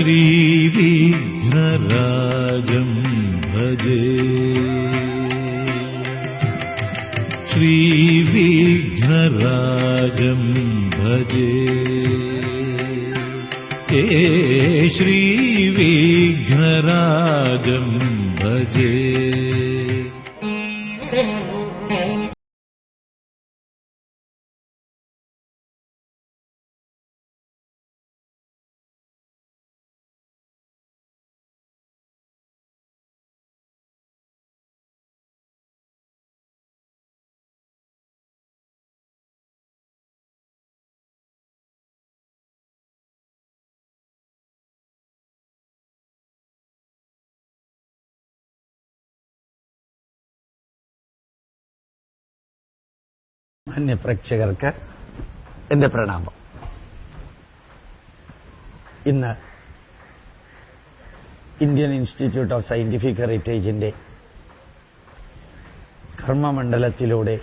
ശ്രീവിഘ്നരാജം ഭജേ ശ്രീവിഘ്നരാജം ഭജേ ശ്രീവിഘ്നരാജം ഭജേ. മാന്യപ്രേക്ഷകർക്ക് എന്റെ പ്രണാമം. ഇന്ന് ഇന്ത്യൻ ഇൻസ്റ്റിറ്റ്യൂട്ട് ഓഫ് സയന്റിഫിക് ഹെറിറ്റേജിന്റെ കർമ്മമണ്ഡലത്തിലൂടെ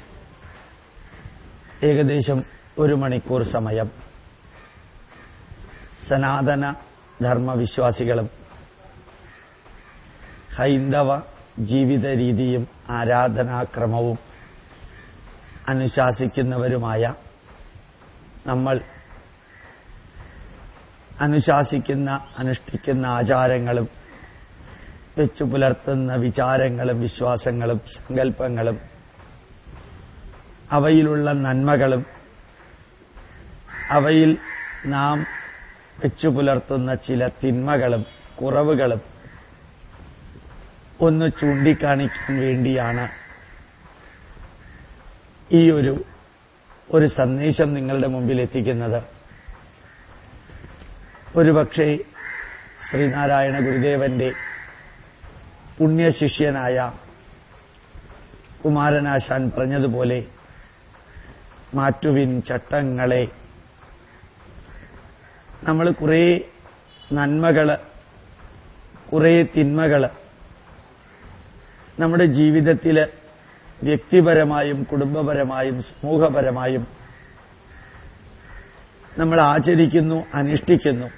ഏകദേശം 1 മണിക്കൂർ സമയം സനാതന ധർമ്മവിശ്വാസികളും ഹൈന്ദവ ജീവിത രീതിയും ആരാധനാക്രമവും അനുശാസിക്കുന്നവരുമായ നമ്മൾ അനുഷ്ഠിക്കുന്ന ആചാരങ്ങളും വെച്ചു പുലർത്തുന്ന വിചാരങ്ങളും വിശ്വാസങ്ങളും സങ്കല്പങ്ങളും അവയിലുള്ള നന്മകളും അവയിൽ നാം വെച്ചു പുലർത്തുന്ന ചില തിന്മകളും കുറവുകളും ഒന്ന് ചൂണ്ടിക്കാണിക്കാൻ വേണ്ടിയാണ് ഈ ഒരു സന്ദേശം നിങ്ങളുടെ മുമ്പിൽ എത്തിക്കുന്നത്. ഒരുപക്ഷേ ശ്രീനാരായണ ഗുരുദേവന്റെ പുണ്യശിഷ്യനായ കുമാരനാശാൻ പറഞ്ഞതുപോലെ മാറ്റുവിൻ ചട്ടങ്ങളെ. നമ്മൾ കുറേ നന്മകള് കുറേ തിന്മകള് നമ്മുടെ ജീവിതത്തിൽ വ്യക്തിപരമായും കുടുംബപരമായും സമൂഹപരമായും നമ്മൾ ആചരിക്കുന്നു, അനുഷ്ഠിക്കുന്നു.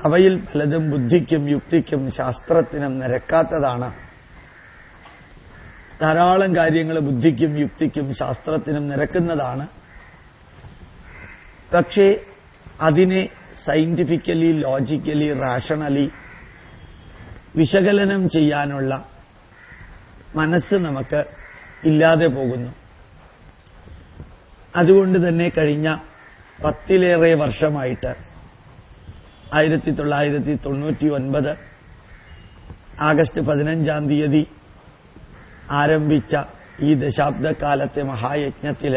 അവയിൽ പലതും ബുദ്ധിക്കും യുക്തിക്കും ശാസ്ത്രത്തിനും നിരക്കാത്തതാണ്. ധാരാളം കാര്യങ്ങൾ ബുദ്ധിക്കും യുക്തിക്കും ശാസ്ത്രത്തിനും നിരക്കുന്നതാണ്. പക്ഷേ അതിനെ സയന്റിഫിക്കലി, ലോജിക്കലി, റാഷണലി വിശകലനം ചെയ്യാനുള്ള മനസ്സ് നമുക്ക് ഇല്ലാതെ പോകുന്നു. അതുകൊണ്ട് തന്നെ കഴിഞ്ഞ 10-ലേറെ വർഷമായിട്ട് 1999 ആഗസ്റ്റ് 15-ാം തീയതി ആരംഭിച്ച ഈ ദശാബ്ദക്കാലത്തെ മഹായജ്ഞത്തിൽ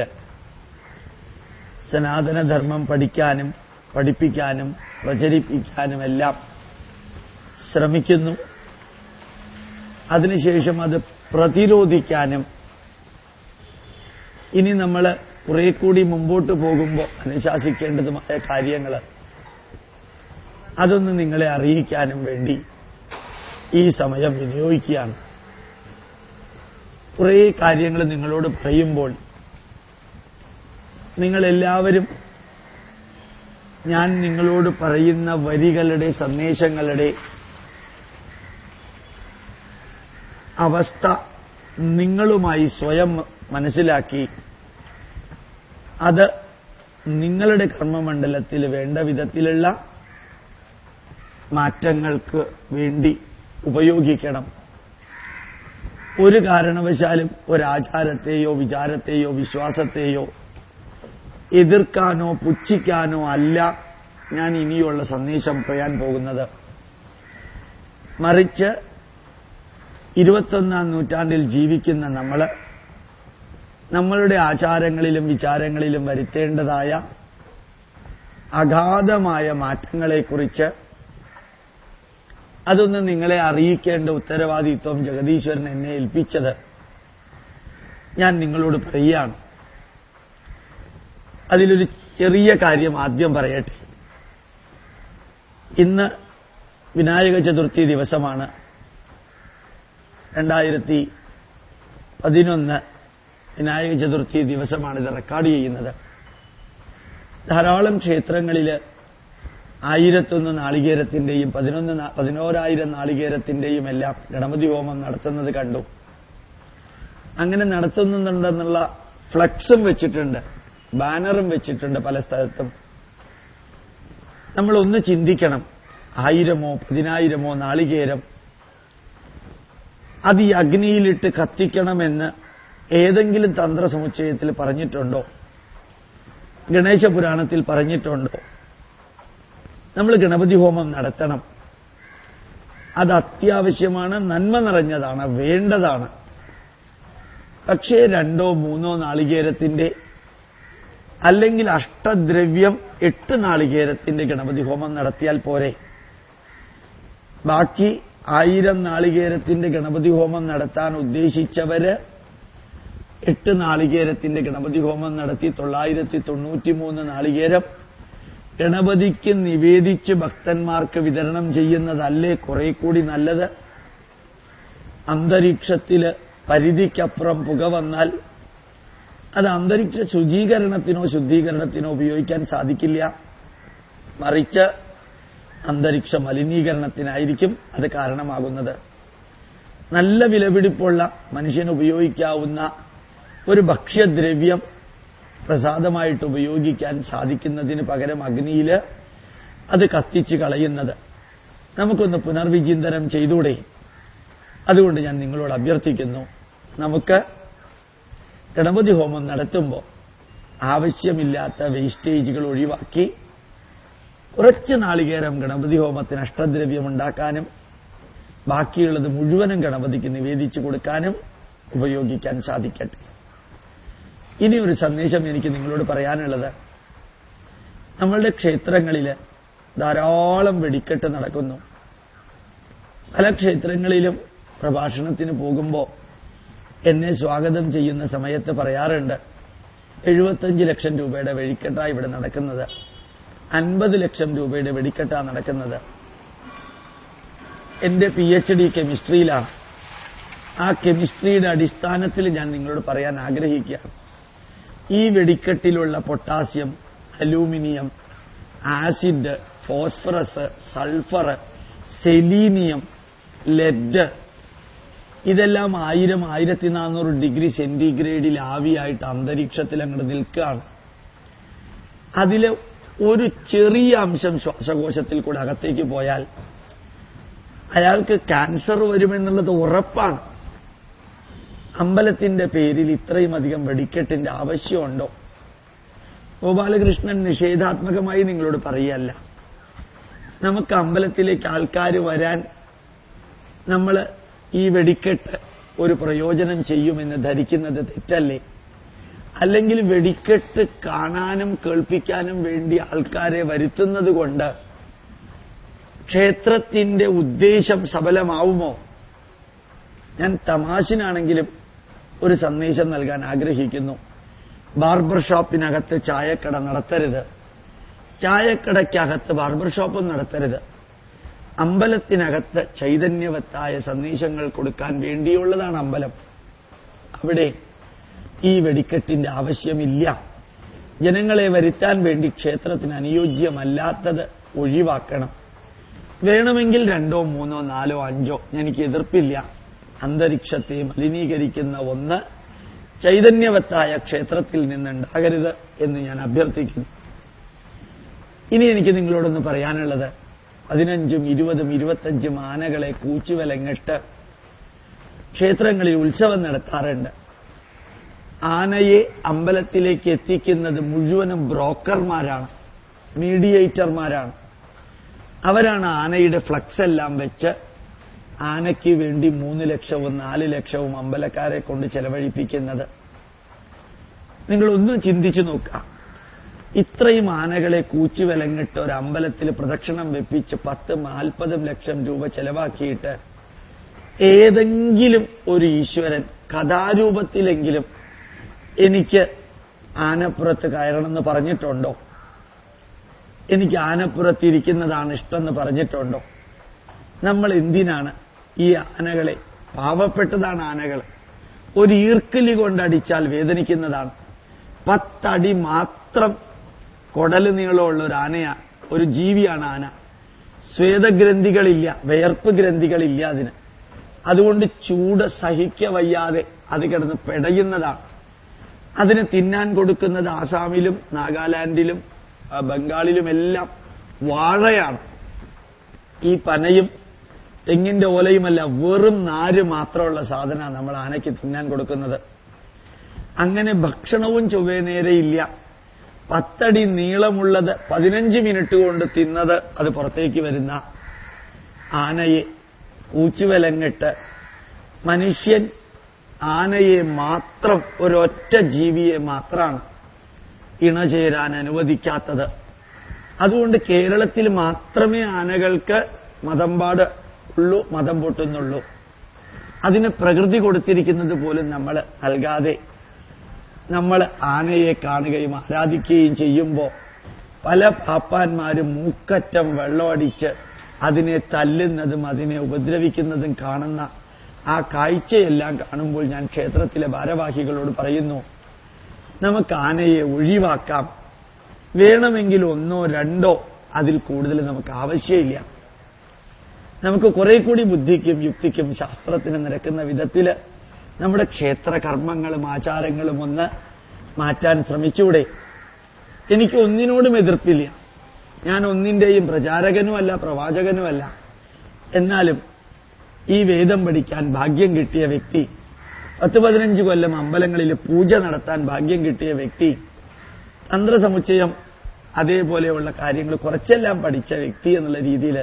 സനാതനധർമ്മം പഠിക്കാനും പഠിപ്പിക്കാനും പ്രചരിപ്പിക്കാനുമെല്ലാം ശ്രമിക്കുന്നു. അതിനുശേഷം അത് പ്രതിരോധിക്കാനും ഇനി നമ്മൾ കുറെ കൂടി മുമ്പോട്ട് പോകുമ്പോൾ അനുശാസിക്കേണ്ടതുമായ കാര്യങ്ങൾ അതൊന്ന് നിങ്ങളെ അറിയിക്കാനും വേണ്ടി ഈ സമയം വിനിയോഗിക്കുകയാണ്. കുറേ കാര്യങ്ങൾ നിങ്ങളോട് പറയുമ്പോൾ നിങ്ങളെല്ലാവരും ഞാൻ നിങ്ങളോട് പറയുന്ന വരികളുടെ സന്ദേശങ്ങളുടെ അവസ്ഥ നിങ്ങളുമായി സ്വയം മനസ്സിലാക്കി അത് നിങ്ങളുടെ കർമ്മമണ്ഡലത്തിൽ വേണ്ട വിധത്തിലുള്ള മാറ്റങ്ങൾക്ക് വേണ്ടി ഉപയോഗിക്കണം. ഒരു കാരണവശാലും ഒരാചാരത്തെയോ വിചാരത്തെയോ വിശ്വാസത്തെയോ എതിർക്കാനോ പുച്ഛിക്കാനോ അല്ല ഞാൻ ഇനിയുള്ള സന്ദേശം പറയാൻ പോകുന്നത്. മറിച്ച് 21-ാം നൂറ്റാണ്ടിൽ ജീവിക്കുന്ന നമ്മളുടെ ആചാരങ്ങളിലും വിചാരങ്ങളിലും വരുത്തേണ്ടതായ അഗാധമായ മാറ്റങ്ങളെക്കുറിച്ച് അതൊന്ന് നിങ്ങളെ അറിയിക്കേണ്ട ഉത്തരവാദിത്വം ജഗദീശ്വരൻ എന്നെ ഏൽപ്പിച്ചത് ഞാൻ നിങ്ങളോട് പറയുകയാണ്. അതിലൊരു ചെറിയ കാര്യം ആദ്യം പറയട്ടെ. ഇന്ന് വിനായക ചതുർത്ഥി ദിവസമാണ്. 2011 വിനായക ചതുർത്ഥി ദിവസമാണ് ഇത് റെക്കോർഡ് ചെയ്യുന്നത്. ധാരാളം ക്ഷേത്രങ്ങളിൽ 1,001 നാളികേരത്തിന്റെയും 11,000 നാളികേരത്തിന്റെയും എല്ലാം ഗണപതി ഹോമം നടത്തുന്നത് കണ്ടു. അങ്ങനെ നടത്തുന്നുണ്ടെന്നുള്ള ഫ്ലക്സും വെച്ചിട്ടുണ്ട്, ബാനറും വെച്ചിട്ടുണ്ട് പല സ്ഥലത്തും. നമ്മളൊന്ന് ചിന്തിക്കണം, 1000-ഓ 10,000-ഓ നാളികേരം അത് ഈ അഗ്നിയിലിട്ട് കത്തിക്കണമെന്ന് ഏതെങ്കിലും തന്ത്രസമുച്ചയത്തിൽ പറഞ്ഞിട്ടുണ്ടോ? ഗണേശ പുരാണത്തിൽ പറഞ്ഞിട്ടുണ്ടോ? നമ്മൾ ഗണപതി ഹോമം നടത്തണം. അത് അത്യാവശ്യമാണ്, നന്മ നിറഞ്ഞതാണ്, വേണ്ടതാണ്. പക്ഷേ 2-3 നാളികേരത്തിന്റെ അല്ലെങ്കിൽ അഷ്ടദ്രവ്യം 8 നാളികേരത്തിന്റെ ഗണപതി ഹോമം നടത്തിയാൽ പോരെ? ബാക്കി 1000 നാളികേരത്തിന്റെ ഗണപതി ഹോമം നടത്താൻ ഉദ്ദേശിച്ചവര് 8 നാളികേരത്തിന്റെ ഗണപതി ഹോമം നടത്തി 993 നാളികേരം ഗണപതിക്ക് നിവേദിച്ച് ഭക്തന്മാർക്ക് വിതരണം ചെയ്യുന്നതല്ലേ കുറെ കൂടി നല്ലത്? അന്തരീക്ഷത്തില് പരിധിക്കപ്പുറം പുക വന്നാൽ അത് അന്തരീക്ഷ ശുചീകരണത്തിനോ ശുദ്ധീകരണത്തിനോ ഉപയോഗിക്കാൻ സാധിക്കില്ല. മറിച്ച് അന്തരീക്ഷ മലിനീകരണത്തിനായിരിക്കും അത് കാരണമാകുന്നത്. നല്ല വിലപിടിപ്പുള്ള മനുഷ്യന് ഉപയോഗിക്കാവുന്ന ഒരു ഭക്ഷ്യദ്രവ്യം പ്രസാദമായിട്ട് ഉപയോഗിക്കാൻ സാധിക്കുന്നതിന് പകരം അഗ്നിയിൽ അത് കത്തിച്ച് കളയുന്നത് നമുക്കൊന്ന് പുനർവിചിന്തനം ചെയ്തൂടെ? അതുകൊണ്ട് ഞാൻ നിങ്ങളോട് അഭ്യർത്ഥിക്കുന്നു, നമുക്ക് ഗണപതി ഹോമം നടത്തുമ്പോൾ ആവശ്യമില്ലാത്ത വേസ്റ്റേജുകൾ ഒഴിവാക്കി കുറച്ച് നാളികേരം ഗണപതി ഹോമത്തിന് അഷ്ടദ്രവ്യം ഉണ്ടാക്കാനും ബാക്കിയുള്ളത് മുഴുവനും ഗണപതിക്ക് നിവേദിച്ചു കൊടുക്കാനും ഉപയോഗിക്കാൻ സാധിക്കട്ടെ. ഇനി ഒരു സന്ദേശം എനിക്ക് നിങ്ങളോട് പറയാനുള്ളത്, നമ്മളുടെ ക്ഷേത്രങ്ങളിൽ ധാരാളം വെടിക്കെട്ട് നടക്കുന്നു. പല ക്ഷേത്രങ്ങളിലും പ്രഭാഷണത്തിന് പോകുമ്പോൾ എന്നെ സ്വാഗതം ചെയ്യുന്ന സമയത്ത് പറയാറുണ്ട്, 75 ലക്ഷം രൂപയുടെ വെടിക്കെട്ടാണ് ഇവിടെ നടക്കുന്നത്, 50 ലക്ഷം രൂപയുടെ വെടിക്കെട്ടാണ് നടക്കുന്നത്. എന്റെ PhD കെമിസ്ട്രിയിലാണ്. ആ കെമിസ്ട്രിയുടെ അടിസ്ഥാനത്തിൽ ഞാൻ നിങ്ങളോട് പറയാൻ ആഗ്രഹിക്കുകയാണ്, ഈ വെടിക്കെട്ടിലുള്ള potassium, aluminium, acid, phosphorus, sulphur, selenium, lead ഇതെല്ലാം 1000-1400 ഡിഗ്രി സെന്റിഗ്രേഡിൽ ആവിയായിട്ട് അന്തരീക്ഷത്തിൽ അങ്ങോട്ട് നിൽക്കുകയാണ്. അതിൽ ഒരു ചെറിയ അംശം ശ്വാസകോശത്തിൽ കൂടെ അകത്തേക്ക് പോയാൽ അയാൾക്ക് ക്യാൻസർ വരുമെന്നുള്ളത് ഉറപ്പാണ്. അമ്പലത്തിന്റെ പേരിൽ ഇത്രയും അധികം വെടിക്കെട്ടിന്റെ ആവശ്യമുണ്ടോ? ഗോപാലകൃഷ്ണൻ നിഷേധാത്മകമായി നിങ്ങളോട് പറയല്ല. നമുക്ക് അമ്പലത്തിലേക്ക് ആൾക്കാർ വരാൻ നമ്മൾ ഈ വെടിക്കെട്ട് ഒരു പ്രയോജനം ചെയ്യുമെന്ന് ധരിക്കുന്നത് തെറ്റല്ലേ? അല്ലെങ്കിൽ വെടിക്കെട്ട് കാണാനും കേൾപ്പിക്കാനും വേണ്ടി ആൾക്കാരെ വരുത്തുന്നത് കൊണ്ട് ക്ഷേത്രത്തിന്റെ ഉദ്ദേശം സഫലമാവുമോ? ഞാൻ തമാശനാണെങ്കിലും ഒരു സന്ദേശം നൽകാൻ ആഗ്രഹിക്കുന്നു. ബാർബർ ഷോപ്പിനകത്ത് ചായക്കട നടത്തരുത്, ചായക്കടയ്ക്കകത്ത് ബാർബർ ഷോപ്പും നടത്തരുത്. അമ്പലത്തിനകത്ത് ചൈതന്യവത്തായ സന്ദേശങ്ങൾ കൊടുക്കാൻ വേണ്ടിയുള്ളതാണ് അമ്പലം. അവിടെ ഈ വെടിക്കെട്ടിന്റെ ആവശ്യമില്ല. ജനങ്ങളെ വരുത്താൻ വേണ്ടി ക്ഷേത്രത്തിന് അനുയോജ്യമല്ലാത്തത് ഒഴിവാക്കണം. വേണമെങ്കിൽ 2, 3, 4, 5 എനിക്ക് എതിർപ്പില്ല. അന്തരീക്ഷത്തെ മലിനീകരിക്കുന്ന ഒന്ന് ചൈതന്യവത്തായ ക്ഷേത്രത്തിൽ നിന്നുണ്ടാകരുത് എന്ന് ഞാൻ അഭ്യർത്ഥിക്കുന്നു. ഇനി എനിക്ക് നിങ്ങളോടൊന്ന് പറയാനുള്ളത്, 15, 20, 25 ആനകളെ കൂച്ചുവിലങ്ങിട്ട് ക്ഷേത്രങ്ങളിൽ ഉത്സവം നടത്താറുണ്ട്. ആനയെ അമ്പലത്തിലേക്ക് എത്തിക്കുന്നത് മുഴുവനും ബ്രോക്കർമാരാണ്, മീഡിയേറ്റർമാരാണ്. അവരാണ് ആനയുടെ ഫ്ലക്സ് എല്ലാം വെച്ച് ആനയ്ക്ക് വേണ്ടി 3 ലക്ഷവും 4 ലക്ഷവും അമ്പലക്കാരെ കൊണ്ട് ചെലവഴിപ്പിക്കുന്നത്. നിങ്ങളൊന്ന് ചിന്തിച്ചു നോക്കുക. ഇത്രയും ആനകളെ കൂച്ചുവിലങ്ങിട്ട് ഒരു അമ്പലത്തിൽ പ്രദക്ഷിണം വെപ്പിച്ച് 10-40 ലക്ഷം രൂപ ചെലവാക്കിയിട്ട് ഏതെങ്കിലും ഒരു ഈശ്വരൻ കഥാരൂപത്തിലെങ്കിലും എനിക്ക് ആനപ്പുറത്ത് കയറണമെന്ന് പറഞ്ഞിട്ടുണ്ടോ? എനിക്ക് ആനപ്പുറത്തിരിക്കുന്നതാണ് ഇഷ്ടമെന്ന് പറഞ്ഞിട്ടുണ്ടോ? നമ്മൾ എന്തിനാണ് ഈ ആനകളെ, പാവപ്പെട്ടതാണ് ആനകൾ, ഒരു ഈർക്കിലി കൊണ്ടടിച്ചാൽ വേദനിക്കുന്നതാണ്. 10 അടി മാത്രം കൊടല് നീളമുള്ള ഒരു ആനയാണ് ഒരു ജീവിയാണ് ആന. സ്വേദഗ്രന്ഥികളില്ല, വിയർപ്പ് ഗ്രന്ഥികളില്ല അതിന്. അതുകൊണ്ട് ചൂട് സഹിക്കവയ്യാതെ അത് കിടന്ന് പെടയുന്നതാണ്. അതിന് തിന്നാൻ കൊടുക്കുന്നത് ആസാമിലും നാഗാലാൻഡിലും ബംഗാളിലുമെല്ലാം വാഴയാണ്. ഈ പനയും തെങ്ങിന്റെ ഓലയുമല്ല, വെറും നാര് മാത്രമുള്ള സാധനമാണ് നമ്മൾ ആനയ്ക്ക് തിന്നാൻ കൊടുക്കുന്നത്. അങ്ങനെ ഭക്ഷണവും ചൊവ്വേ നേരെയില്ല. 10 അടി നീളമുള്ളത് 15 മിനിറ്റ് കൊണ്ട് തിന്നത് അത് പുറത്തേക്ക് വരുന്ന ആനയെ കൂച്ചുവിലങ്ങിട്ട് മനുഷ്യൻ ആനയെ മാത്രം, ഒരൊറ്റ ജീവിയെ മാത്രമാണ് ഇണചേരാൻ അനുവദിക്കാത്തത്. അതുകൊണ്ട് കേരളത്തിൽ മാത്രമേ ആനകൾക്ക് മതംപാട് ഉള്ളൂ, മതം പൊട്ടുന്നുള്ളൂ. അതിന് പ്രകൃതി കൊടുത്തിരിക്കുന്നത് പോലും നമ്മൾ നൽകാതെ നമ്മൾ ആനയെ കാണുകയും ആരാധിക്കുകയും ചെയ്യുമ്പോൾ പല പാപ്പാന്മാരും മൂക്കറ്റം വെള്ളമടിച്ച് അതിനെ തല്ലുന്നതും അതിനെ ഉപദ്രവിക്കുന്നതും കാണുന്ന ആ കാഴ്ചയെല്ലാം കാണുമ്പോൾ ഞാൻ ക്ഷേത്രത്തിലെ ഭാരവാഹികളോട് പറയുന്നു, നമുക്ക് ആനയെ ഒഴിവാക്കാം. വേണമെങ്കിൽ 1 or 2 അതിൽ കൂടുതൽ നമുക്ക് ആവശ്യമില്ല. നമുക്ക് കുറെ കൂടി ബുദ്ധിക്കും യുക്തിക്കും ശാസ്ത്രത്തിന് നിരക്കുന്ന വിധത്തിൽ നമ്മുടെ ക്ഷേത്ര കർമ്മങ്ങളും ആചാരങ്ങളും ഒന്ന് മാറ്റാൻ ശ്രമിച്ചൂടെ? എനിക്ക് ഒന്നിനോടും എതിർപ്പില്ല. ഞാൻ ഒന്നിന്റെയും പ്രചാരകനുമല്ല, പ്രവാചകനുമല്ല. എന്നാലും ഈ വേദം പഠിക്കാൻ ഭാഗ്യം കിട്ടിയ വ്യക്തി, 10-15 കൊല്ലം അമ്പലങ്ങളിൽ പൂജ നടത്താൻ ഭാഗ്യം കിട്ടിയ വ്യക്തി, തന്ത്രസമുച്ചയം അതേപോലെയുള്ള കാര്യങ്ങൾ കുറച്ചെല്ലാം പഠിച്ച വ്യക്തി എന്നുള്ള രീതിയിൽ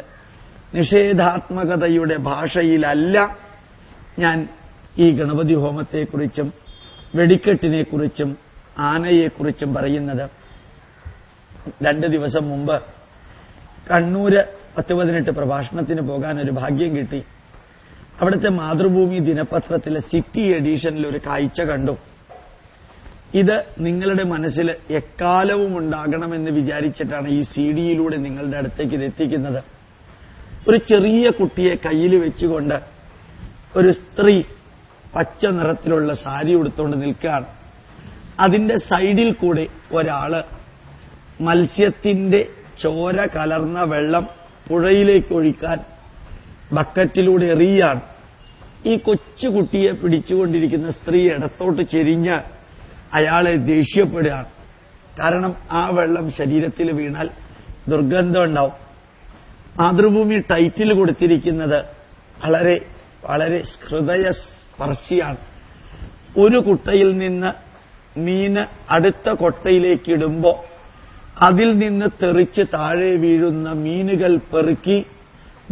നിഷേധാത്മകതയുടെ ഭാഷയിലല്ല ഞാൻ ഈ ഗണപതി ഹോമത്തെക്കുറിച്ചും വെടിക്കെട്ടിനെക്കുറിച്ചും ആനയെക്കുറിച്ചും പറയുന്നത്. 2 ദിവസം മുമ്പ് കണ്ണൂര് 10-18 പ്രഭാഷണത്തിന് പോകാൻ ഒരു ഭാഗ്യം കിട്ടി. അവിടുത്തെ മാതൃഭൂമി ദിനപത്രത്തിലെ സിറ്റി എഡിഷനിൽ ഒരു കാഴ്ച കണ്ടു. ഇത് നിങ്ങളുടെ മനസ്സിൽ എക്കാലവും ഉണ്ടാകണമെന്ന് വിചാരിച്ചിട്ടാണ് ഈ സിഡിയിലൂടെ നിങ്ങളുടെ അടുത്തേക്ക് ഇത് എത്തിക്കുന്നത്. ഒരു ചെറിയ കുട്ടിയെ കയ്യിൽ വെച്ചുകൊണ്ട് ഒരു സ്ത്രീ പച്ച നിറത്തിലുള്ള സാരി ഉടുത്തുകൊണ്ട് നിൽക്കുകയാണ്. അതിന്റെ സൈഡിൽ കൂടെ ഒരാള് മത്സ്യത്തിന്റെ ചോര കലർന്ന വെള്ളം പുഴയിലേക്ക് ഒഴിക്കാൻ ബക്കറ്റിലൂടെ എറിയാണ്. ഈ കൊച്ചുകുട്ടിയെ പിടിച്ചുകൊണ്ടിരിക്കുന്ന സ്ത്രീ ഇടത്തോട്ട് ചെരിഞ്ഞ് അയാളെ ദേഷ്യപ്പെടുകയാണ്. കാരണം ആ വെള്ളം ശരീരത്തിൽ വീണാൽ ദുർഗന്ധം ഉണ്ടാവും. മാതൃഭൂമി ടൈറ്റിൽ കൊടുത്തിരിക്കുന്നത് വളരെ വളരെ ഹൃദയസ്പർശിയാണ്. ഒരു കുട്ടയിൽ നിന്ന് മീന് അടുത്ത കൊട്ടയിലേക്ക് ഇടുമ്പോൾ അതിൽ നിന്ന് തെറിച്ച് താഴെ വീഴുന്ന മീനുകൾ പെറുക്കി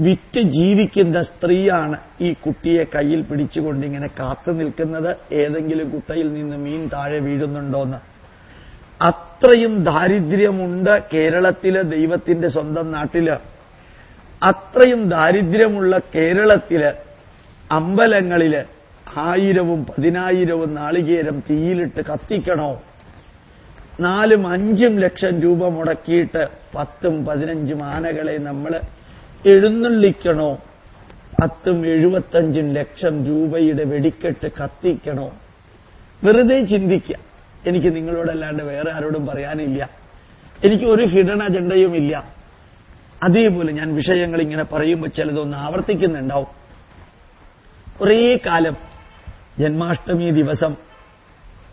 വിറ്റ് ജീവിക്കുന്ന സ്ത്രീയാണ് ഈ കുട്ടിയെ കയ്യിൽ പിടിച്ചുകൊണ്ടിങ്ങനെ കാത്തു നിൽക്കുന്നത്, ഏതെങ്കിലും കുട്ടയിൽ നിന്ന് മീൻ താഴെ വീഴുന്നുണ്ടോന്ന്. അത്രയും ദാരിദ്ര്യമുണ്ട് കേരളത്തിലെ, ദൈവത്തിന്റെ സ്വന്തം നാട്ടില്. അത്രയും ദാരിദ്ര്യമുള്ള കേരളത്തില് അമ്പലങ്ങളില് 1000-ഉം 10,000-ഉം നാളികേരം തീയിലിട്ട് കത്തിക്കണോ? 4-5 ലക്ഷം രൂപ മുടക്കിയിട്ട് 10-15 ആനകളെ നമ്മൾ എഴുന്നള്ളിക്കണോ? 10-75 ലക്ഷം രൂപയുടെ വെടിക്കെട്ട് കത്തിക്കണോ? വെറുതെ ചിന്തിക്കുക. എനിക്ക് നിങ്ങളോടല്ലാണ്ട് വേറെ ആരോടും പറയാനില്ല. എനിക്ക് ഒരു ഹിഡൻ അജണ്ടയുമില്ല. അതേപോലെ ഞാൻ വിഷയങ്ങൾ ഇങ്ങനെ പറയുമ്പോൾ ചിലതൊന്ന് ആവർത്തിക്കുന്നുണ്ടാവും. കുറേ കാലം ജന്മാഷ്ടമി ദിവസം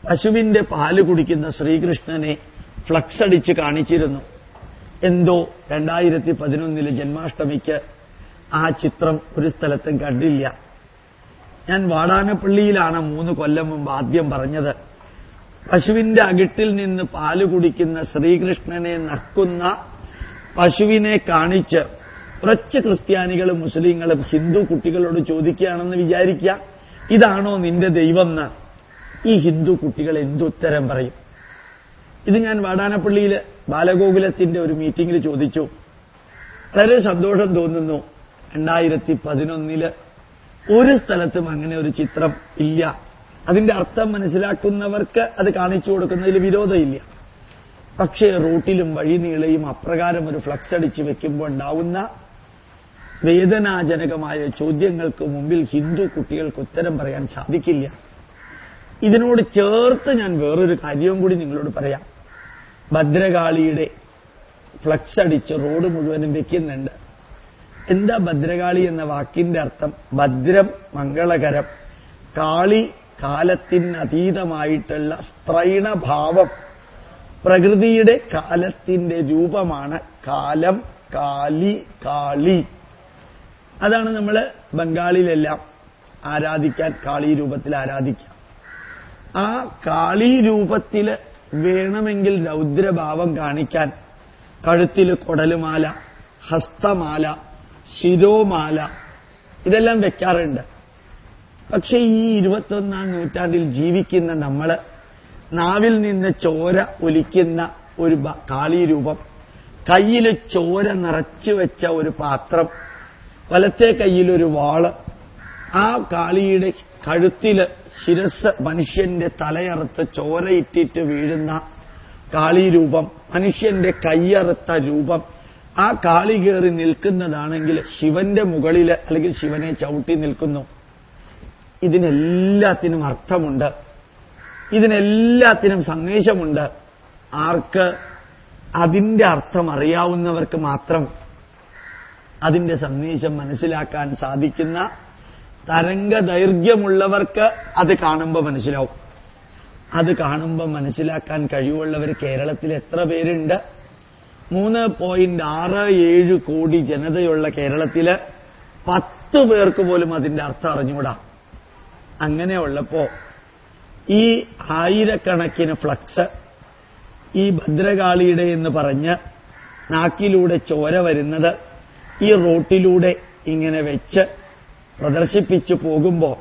പശുവിന്റെ പാല് കുടിക്കുന്ന ശ്രീകൃഷ്ണനെ ഫ്ലക്സ് അടിച്ച് കാണിച്ചിരുന്നു. എന്തോ 2011 ജന്മാഷ്ടമിക്ക് ആ ചിത്രം ഒരു സ്ഥലത്തും കണ്ടില്ല. ഞാൻ വാടാനപ്പള്ളിയിലാണ് 3 കൊല്ലം മുമ്പ് ആദ്യം പറഞ്ഞത്. പശുവിന്റെ അകിട്ടിൽ നിന്ന് പാല് കുടിക്കുന്ന ശ്രീകൃഷ്ണനെ നക്കുന്ന പശുവിനെ കാണിച്ച് കുറച്ച് ക്രിസ്ത്യാനികളും മുസ്ലിങ്ങളും ഹിന്ദു കുട്ടികളോട് ചോദിക്കുകയാണെന്ന് വിചാരിക്കുക, ഇതാണോ നിന്റെ ദൈവം എന്ന്. ഈ ഹിന്ദു കുട്ടികൾ എന്തുത്തരം പറയും? ഇത് ഞാൻ വാടാനപ്പള്ളിയിൽ ബാലഗോകുലത്തിന്റെ ഒരു മീറ്റിംഗിൽ ചോദിച്ചു. വളരെ സന്തോഷം തോന്നുന്നു. 2011 ഒരു സ്ഥലത്തും അങ്ങനെ ഒരു ചിത്രം ഇല്ല. അതിന്റെ അർത്ഥം മനസ്സിലാക്കുന്നവർക്ക് അത് കാണിച്ചു കൊടുക്കുന്നതിൽ വിരോധമില്ല. പക്ഷേ റൂട്ടിലും വഴിനീളയും അപ്രകാരം ഒരു ഫ്ലക്സ് അടിച്ച് വെക്കുമ്പോൾ ഉണ്ടാവുന്ന വേദനാജനകമായ ചോദ്യങ്ങൾക്ക് മുമ്പിൽ ഹിന്ദു കുട്ടികൾക്ക് ഉത്തരം പറയാൻ സാധിക്കില്ല. ഇതിനോട് ചേർത്ത് ഞാൻ വേറൊരു കാര്യവും കൂടി നിങ്ങളോട് പറയാം. ഭദ്രകാളിയുടെ ഫ്ലക്സ് അടിച്ച് റോഡ് മുഴുവനും വെക്കുന്നുണ്ട്. എന്താ ഭദ്രകാളി എന്ന വാക്കിന്റെ അർത്ഥം? ഭദ്രം മംഗളകരം, കാളി കാലത്തിന് അതീതമായിട്ടുള്ള സ്ത്രൈണഭാവം, പ്രകൃതിയുടെ കാലത്തിന്റെ രൂപമാണ് കാലം, കാലി, കാളി. അതാണ് നമ്മൾ ബംഗാളിലെല്ലാം ആരാധിക്കാൻ, കാളി രൂപത്തിൽ ആരാധിക്കാം. ആ കാളി രൂപത്തിൽ വേണമെങ്കിൽ രൗദ്രഭാവം കാണിക്കാൻ കഴുത്തിൽ കൊടലുമാല, ഹസ്തമാല, ശിരോമാല ഇതെല്ലാം വെക്കാറുണ്ട്. പക്ഷെ ഈ 21ാം നൂറ്റാണ്ടിൽ ജീവിക്കുന്ന നമ്മൾ നാവിൽ നിന്ന് ചോര ഒലിക്കുന്ന ഒരു കാളി രൂപം, കയ്യിൽ ചോര നിറച്ചു വെച്ച ഒരു പാത്രം, വലത്തെ കയ്യിലൊരു വാള്, ആ കാളിയുടെ കഴുത്തില് ശിരസ് മനുഷ്യന്റെ തലയറുത്ത് ചോരയിട്ടിട്ട് വീഴുന്ന കാളി രൂപം, മനുഷ്യന്റെ കയ്യറുത്ത രൂപം, ആ കാളി കയറി നിൽക്കുന്നതാണെങ്കിൽ ശിവന്റെ മുകളിൽ അല്ലെങ്കിൽ ശിവനെ ചവിട്ടി നിൽക്കുന്നു. ഇതിനെല്ലാത്തിനും അർത്ഥമുണ്ട്, ഇതിനെല്ലാത്തിനും സന്ദേശമുണ്ട്. ആർക്ക്? അതിന്റെ അർത്ഥം അറിയാവുന്നവർക്ക് മാത്രം അതിന്റെ സന്ദേശം മനസ്സിലാക്കാൻ സാധിക്കുന്ന തരംഗദൈർഘ്യമുള്ളവർക്ക് അത് കാണുമ്പോൾ മനസ്സിലാവും. അത് കാണുമ്പോൾ മനസ്സിലാക്കാൻ കഴിവുള്ളവർ കേരളത്തിൽ എത്ര പേരുണ്ട്? 3.67 കോടി ജനതയുള്ള കേരളത്തില് 10 പേർക്ക് പോലും അതിന്റെ അർത്ഥം അറിഞ്ഞുകൂടാ. അങ്ങനെയുള്ളപ്പോ ഈ ആയിരക്കണക്കിന് ഫ്ലക്സ് ഈ ഭദ്രകാളിയുടെ എന്ന് പറഞ്ഞ് നാക്കിലൂടെ ചോര വരുന്നത് ഈ റോട്ടിലൂടെ ഇങ്ങനെ വെച്ച് പ്രദർശിപ്പിച്ചു പോകുമ്പോൾ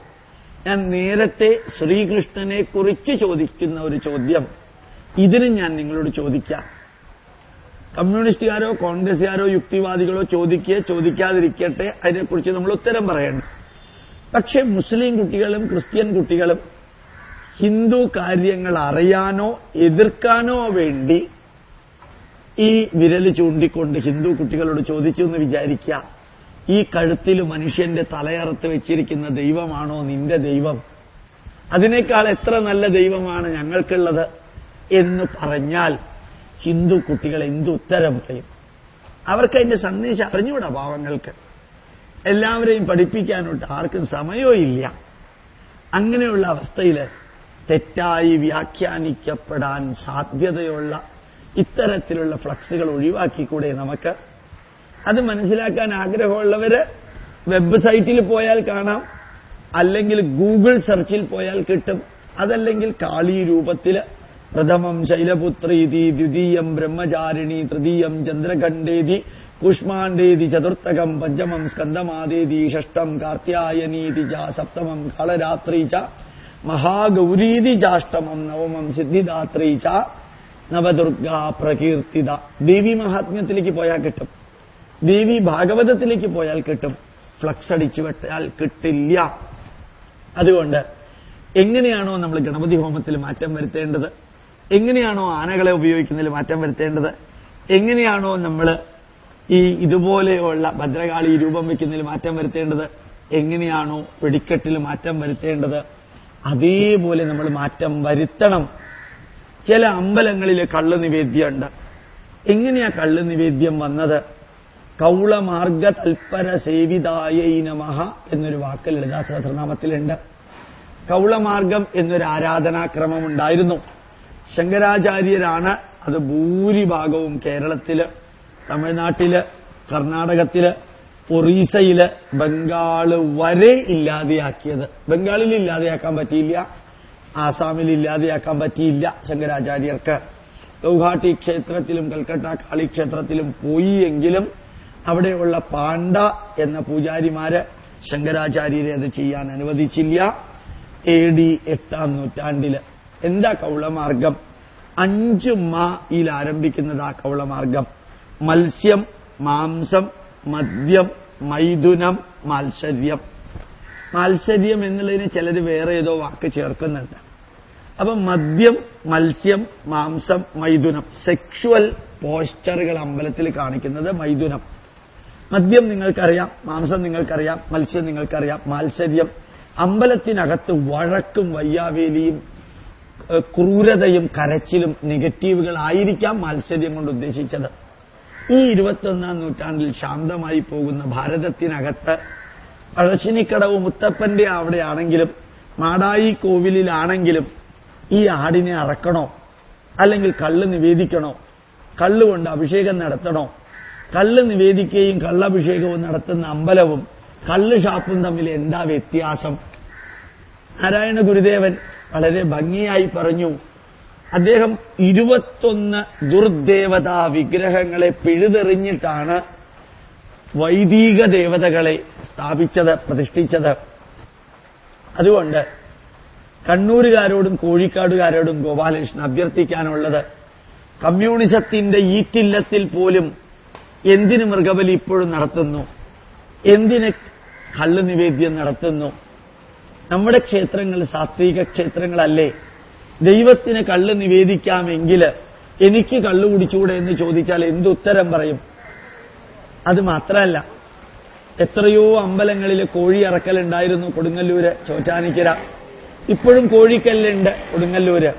ഞാൻ നേരത്തെ ശ്രീകൃഷ്ണനെ കുറിച്ച് ചോദിക്കുന്ന ഒരു ചോദ്യം ഇതിന് ഞാൻ നിങ്ങളോട് ചോദിക്കാം. കമ്മ്യൂണിസ്റ്റുകാരോ കോൺഗ്രസുകാരോ യുക്തിവാദികളോ ചോദിക്കാതിരിക്കട്ടെ, അതിനെക്കുറിച്ച് നമ്മൾ ഉത്തരം പറയണം. പക്ഷെ മുസ്ലിം കുട്ടികളും ക്രിസ്ത്യൻ കുട്ടികളും ഹിന്ദു കാര്യങ്ങൾ അറിയാനോ എതിർക്കാനോ വേണ്ടി ഈ വിരല് ചൂണ്ടിക്കൊണ്ട് ഹിന്ദു കുട്ടികളോട് ചോദിച്ചു എന്ന് വിചാരിക്കുക, ഈ കഴുത്തിൽ മനുഷ്യന്റെ തലയറുത്ത് വെച്ചിരിക്കുന്ന ദൈവമാണോ നിന്റെ ദൈവം? അതിനേക്കാൾ എത്ര നല്ല ദൈവമാണ് ഞങ്ങൾക്കുള്ളത് എന്ന് പറഞ്ഞാൽ ഹിന്ദു കുട്ടികൾ എന്ത് ഉത്തരം പറയും? അവർക്ക് അതിന്റെ സന്ദേശം അറിഞ്ഞൂടാ. പാവങ്ങൾക്ക് എല്ലാവരെയും പഠിപ്പിക്കാനോട്ട് ആർക്കും സമയവും ഇല്ല. അങ്ങനെയുള്ള അവസ്ഥയിൽ തെറ്റായി വ്യാഖ്യാനിക്കപ്പെടാൻ സാധ്യതയുള്ള ഇത്തരത്തിലുള്ള ഫ്ലക്സുകൾ ഒഴിവാക്കിക്കൂടെ നമുക്ക്? അത് മനസ്സിലാക്കാൻ ആഗ്രഹമുള്ളവര് വെബ്സൈറ്റിൽ പോയാൽ കാണാം, അല്ലെങ്കിൽ ഗൂഗിൾ സെർച്ചിൽ പോയാൽ കിട്ടും. അതല്ലെങ്കിൽ കാളി രൂപത്തില് പ്രഥമം ശൈലപുത്രീതി, ദ്വിതീയം ബ്രഹ്മചാരിണി, തൃതീയം ചന്ദ്രഖണ്ഡേതി, കൂഷ്മാണ്ഡേതി, ചതുർത്ഥകം പഞ്ചമം സ്കന്ദമാദേതി, ഷഷ്ടം കാർത്യായനീതി ച, സപ്തമം കാളരാത്രി ച, മഹാഗൗരീതി ചാഷ്ടമം, നവമം സിദ്ധിദാത്രി ച, നവദുർഗാ പ്രകീർത്തിത. ദേവി മഹാത്മ്യത്തിലേക്ക് പോയാൽ കിട്ടും, ദേവി ഭാഗവതത്തിലേക്ക് പോയാൽ കിട്ടും. ഫ്ലക്സ് അടിച്ചു വെട്ടാൽ കിട്ടില്ല. അതുകൊണ്ട് എങ്ങനെയാണോ നമ്മൾ ഗണപതി ഹോമത്തിൽ മാറ്റം വരുത്തേണ്ടത്, എങ്ങനെയാണോ ആനകളെ ഉപയോഗിക്കുന്നതിൽ മാറ്റം വരുത്തേണ്ടത്, എങ്ങനെയാണോ നമ്മൾ ഈ ഇതുപോലെയുള്ള ഭദ്രകാളി രൂപം വയ്ക്കുന്നതിൽ മാറ്റം വരുത്തേണ്ടത്, എങ്ങനെയാണോ വെടിക്കെട്ടിൽ മാറ്റം വരുത്തേണ്ടത്, അതേപോലെ നമ്മൾ മാറ്റം വരുത്തണം. ചില അമ്പലങ്ങളിൽ കള്ള് നിവേദ്യമുണ്ട്. എങ്ങനെയാ കള്ള് നിവേദ്യം വന്നത്? കൗളമാർഗ തൽപര സേവിതായൈ നമഃ എന്നൊരു വാക്ക് ലളിതാ സഹസ്രനാമത്തിലുണ്ട്. കൗളമാർഗം എന്നൊരു ആരാധനാക്രമം ഉണ്ടായിരുന്നു. ശങ്കരാചാര്യരാണ് അത് ഭൂരിഭാഗവും കേരളത്തില്, തമിഴ്നാട്ടില്, കർണാടകത്തില്, ഒറീസയില്, ബംഗാള് വരെ ഇല്ലാതെയാക്കിയത്. ബംഗാളിൽ ഇല്ലാതെയാക്കാൻ പറ്റിയില്ല, ആസാമിൽ ഇല്ലാതെയാക്കാൻ പറ്റിയില്ല ശങ്കരാചാര്യർക്ക്. ഗൗഹാട്ടി ക്ഷേത്രത്തിലും കൽക്കട്ട കാളിക്ഷേത്രത്തിലും പോയി എങ്കിലും അവിടെയുള്ള പാണ്ഡ എന്ന പൂജാരിമാര് ശങ്കരാചാര്യരെ അത് ചെയ്യാൻ അനുവദിച്ചില്ല. AD 8ാം നൂറ്റാണ്ടില്. എന്താ കൗളമാർഗം? 5 മായിൽ ആരംഭിക്കുന്നത് ആ കൗളമാർഗം. മത്സ്യം, മാംസം, മദ്യം, മൈഥുനം, മാത്സര്യം. മാത്സര്യം എന്നുള്ളതിന് ചിലർ വേറെ ഏതോ വാക്ക് ചേർക്കുന്നുണ്ട്. അപ്പൊ മദ്യം, മത്സ്യം, മാംസം, മൈഥുനം, സെക്ഷുവൽ പോസ്ചറുകൾ അമ്പലത്തിൽ കാണിക്കുന്നത് മൈഥുനം. മദ്യം നിങ്ങൾക്കറിയാം, മാംസം നിങ്ങൾക്കറിയാം, മത്സ്യം നിങ്ങൾക്കറിയാം. മാത്സര്യം അമ്പലത്തിനകത്ത് വഴക്കും വയ്യാവേലിയും ക്രൂരതയും കരച്ചിലും നെഗറ്റീവുകളായിരിക്കാം മാത്സര്യം കൊണ്ട് ഉദ്ദേശിച്ചത്. ഈ 21ാം നൂറ്റാണ്ടിൽ ശാന്തമായി പോകുന്ന ഭാരതത്തിനകത്ത് പഴശ്ശിനിക്കടവ് മുത്തപ്പന്റെ അവിടെയാണെങ്കിലും മാടായി കോവിലിലാണെങ്കിലും ഈ ആടിനെ അറക്കണോ, അല്ലെങ്കിൽ കള്ള് നിവേദിക്കണോ, കള്ളുകൊണ്ട് അഭിഷേകം നടത്തണോ? കള്ള് നിവേദിക്കുകയും കള്ളഭിഷേകവും നടത്തുന്ന അമ്പലവും കള്ള് ഷാപ്പും തമ്മിൽ എന്താ വ്യത്യാസം? നാരായണ ഗുരുദേവൻ വളരെ ഭംഗിയായി പറഞ്ഞു. അദ്ദേഹം 21 ദുർദേവതാ വിഗ്രഹങ്ങളെ പിഴുതെറിഞ്ഞിട്ടാണ് വൈദിക ദേവതകളെ സ്ഥാപിച്ചത്, പ്രതിഷ്ഠിച്ചത്. അതുകൊണ്ട് കണ്ണൂരുകാരോടും കോഴിക്കാടുകാരോടും ഗോപാലകൃഷ്ണൻ അഭ്യർത്ഥിക്കാനുള്ളത്, കമ്മ്യൂണിസത്തിന്റെ ഈറ്റില്ലത്തിൽ പോലും എന്തിന് മൃഗബലി ഇപ്പോഴും നടത്തുന്നു? എന്തിന് കള്ളു നിവേദ്യം നടത്തുന്നു? നമ്മുടെ ക്ഷേത്രങ്ങൾ സാത്വിക ക്ഷേത്രങ്ങളല്ലേ? ദൈവത്തിന് കള്ള് നിവേദിക്കാമെങ്കിൽ എനിക്ക് കള്ളു കുടിച്ചുകൂടെ എന്ന് ചോദിച്ചാൽ എന്തുത്തരം പറയും? അത് മാത്രമല്ല, എത്രയോ അമ്പലങ്ങളിൽ കോഴി അറക്കലുണ്ടായിരുന്നു. കൊടുങ്ങല്ലൂര്, ചോറ്റാനിക്കര, ഇപ്പോഴും കോഴിക്കല്ലുണ്ട് കൊടുങ്ങല്ലൂര്.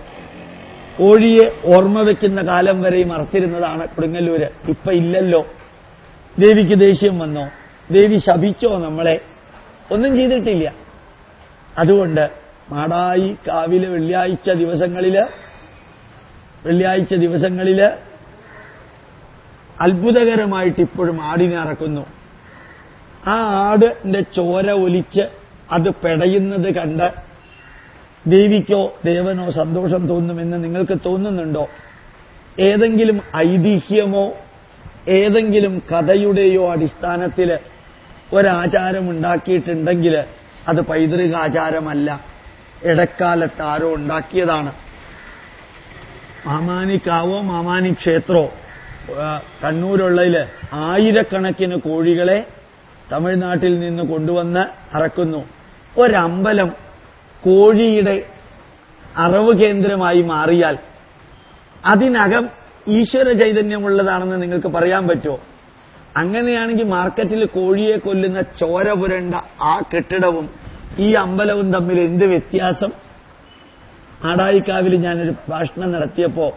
കോഴിയെ ഓർമ്മ വയ്ക്കുന്ന കാലം വരെയും അറത്തിരുന്നതാണ് കൊടുങ്ങല്ലൂര്. ഇപ്പൊ ഇല്ലല്ലോ. ദേവിക്ക് ദേഷ്യം വന്നോ? ദേവി ശപിച്ചോ നമ്മളെ? ഒന്നും ചെയ്തിട്ടില്ല. അതുകൊണ്ട് മാടായി കാവിലെ വെള്ളിയാഴ്ച ദിവസങ്ങളില് അത്ഭുതകരമായിട്ട് ഇപ്പോഴും ആടിനെ അറക്കുന്നു. ആ ആടിന്റെ ചോര ഒലിച്ച് അത് പെടയുന്നത് കണ്ട് ദേവിക്കോ ദേവനോ സന്തോഷം തോന്നുമെന്ന് നിങ്ങൾക്ക് തോന്നുന്നുണ്ടോ? ഏതെങ്കിലും ഐതിഹ്യമോ ഏതെങ്കിലും കഥയുടെയോ അടിസ്ഥാനത്തിൽ ഒരാചാരമുണ്ടാക്കിയിട്ടുണ്ടെങ്കിൽ അത് പൈതൃകാചാരമല്ല, ഇടക്കാലത്ത് ആരോ ഉണ്ടാക്കിയതാണ്. മാമാനിക്കാവോ മാമാനി ക്ഷേത്രോ കണ്ണൂരുള്ളതില് ആയിരക്കണക്കിന് കോഴികളെ തമിഴ്നാട്ടിൽ നിന്ന് കൊണ്ടുവന്ന് അറക്കുന്നു. ഒരമ്പലം കോഴിയുടെ അറവ് കേന്ദ്രമായി മാറിയാൽ അതിനകം ഈശ്വര ചൈതന്യമുള്ളതാണെന്ന് നിങ്ങൾക്ക് പറയാൻ പറ്റുമോ? അങ്ങനെയാണെങ്കിൽ മാർക്കറ്റിൽ കോഴിയെ കൊല്ലുന്ന ചോര പുരണ്ട ആ കെട്ടിടവും ഈ അമ്പലവും തമ്മിൽ എന്ത് വ്യത്യാസം? ആടായിക്കാവിൽ ഞാനൊരു ഭാഷണം നടത്തിയപ്പോ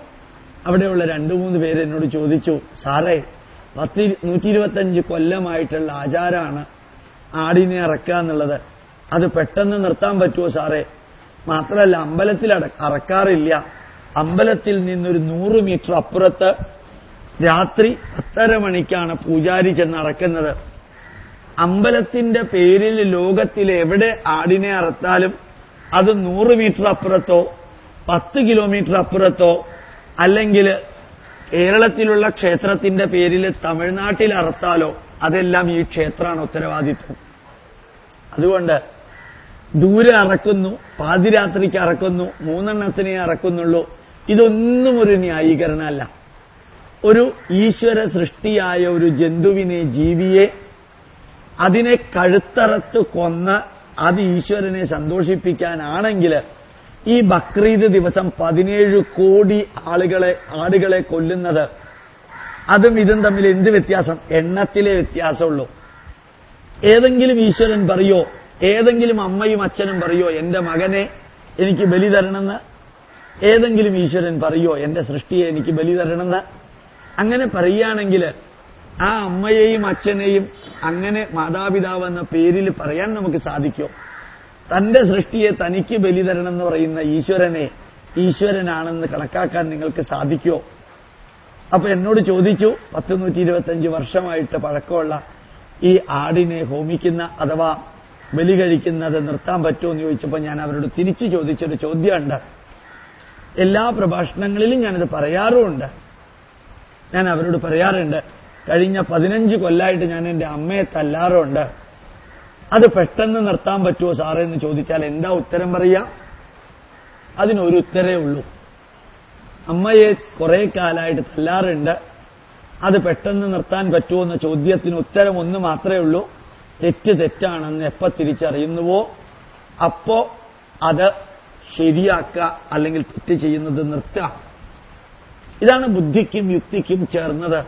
അവിടെയുള്ള 2-3 പേര് എന്നോട് ചോദിച്ചു, സാറേ 125 കൊല്ലമായിട്ടുള്ള ആചാരമാണ് ആടിനെ അറക്കുക എന്നുള്ളത്, അത് പെട്ടെന്ന് നിർത്താൻ പറ്റുമോ സാറേ? മാത്രമല്ല അമ്പലത്തിൽ അറക്കാറില്ല. അമ്പലത്തിൽ നിന്നൊരു 100 മീറ്റർ അപ്പുറത്ത് രാത്രി 10:30 മണിക്കാണ് പൂജാരി ചെന്ന് അറക്കുന്നത്. അമ്പലത്തിന്റെ പേരിൽ ലോകത്തിൽ എവിടെ ആടിനെ അറുത്താലും അത് 100 മീറ്റർ അപ്പുറത്തോ 10 കിലോമീറ്റർ അപ്പുറത്തോ അല്ലെങ്കിൽ കേരളത്തിലുള്ള ക്ഷേത്രത്തിന്റെ പേരിൽ തമിഴ്നാട്ടിൽ അറുത്താലോ അതെല്ലാം ഈ ക്ഷേത്രമാണ് ഉത്തരവാദിത്വം. അതുകൊണ്ട് ദൂരെ അറക്കുന്നു, പാതിരാത്രിക്ക് അറക്കുന്നു, 3 എണ്ണത്തിനെ അറക്കുന്നുള്ളൂ. ഇതൊന്നും ഒരു ന്യായീകരണമല്ല. ഒരു ഈശ്വര സൃഷ്ടിയായ ഒരു ജന്തുവിനെ, ജീവിയെ, അതിനെ കഴുത്തറത്ത് കൊന്ന് അത് ഈശ്വരനെ സന്തോഷിപ്പിക്കാനാണെങ്കിൽ ഈ ബക്രീദ് ദിവസം 17 കോടി ആടുകളെ കൊല്ലുന്നത്, അതും ഇതും തമ്മിൽ എന്ത് വ്യത്യാസം? എണ്ണത്തിലെ വ്യത്യാസമുള്ളൂ. ഏതെങ്കിലും ഈശ്വരൻ പറയോ, ഏതെങ്കിലും അമ്മയും അച്ഛനും പറയോ എന്റെ മകനെ എനിക്ക് ബലി തരണമെന്ന്? ഏതെങ്കിലും ഈശ്വരൻ പറയോ എന്റെ സൃഷ്ടിയെ എനിക്ക് ബലി തരണമെന്ന്? അങ്ങനെ പറയുകയാണെങ്കിൽ ആ അമ്മയെയും അച്ഛനെയും അങ്ങനെ മാതാപിതാവെന്ന പേരിൽ പറയാൻ നമുക്ക് സാധിക്കോ? തന്റെ സൃഷ്ടിയെ തനിക്ക് ബലി തരണം എന്ന് പറയുന്ന ഈശ്വരനെ ഈശ്വരനാണെന്ന് കണക്കാക്കാൻ നിങ്ങൾക്ക് സാധിക്കോ? അപ്പൊ എന്നോട് ചോദിച്ചു, 125 വർഷമായിട്ട് പഴക്കമുള്ള ഈ ആടിനെ ഹോമിക്കുന്ന അഥവാ ബലി കഴിക്കുന്നത് നിർത്താൻ പറ്റുമോ എന്ന് ചോദിച്ചപ്പോൾ ഞാൻ അവരോട് തിരിച്ചു ചോദിച്ചൊരു ചോദ്യമുണ്ട്. എല്ലാ പ്രഭാഷണങ്ങളിലും ഞാനത് പറയാറുമുണ്ട്. ഞാൻ അവരോട് പറയാറുണ്ട്, കഴിഞ്ഞ 15 കൊല്ലമായിട്ട് ഞാൻ എന്റെ അമ്മയെ തല്ലാറുണ്ട്. അത് പെട്ടെന്ന് നിർത്താൻ പറ്റുമോ സാറേ എന്ന് ചോദിച്ചാൽ എന്താ ഉത്തരം പറയാ? അതിനൊരു ഉത്തരേ ഉള്ളൂ. അമ്മയെ കുറെ കാലമായിട്ട് തല്ലാറുണ്ട്, അത് പെട്ടെന്ന് നിർത്താൻ പറ്റുമോ എന്ന ചോദ്യത്തിന് ഉത്തരം ഒന്ന് മാത്രമേ ഉള്ളൂ. തെറ്റാണെന്ന് എപ്പോ തിരിച്ചറിയുന്നുവോ അപ്പോ അത് ശരിയാക്കുക, അല്ലെങ്കിൽ തെറ്റ് ചെയ്യുന്നത് നിർത്തുക. ഇതാണ് ബുദ്ധിക്കും യുക്തിക്കും ചേർന്നത്.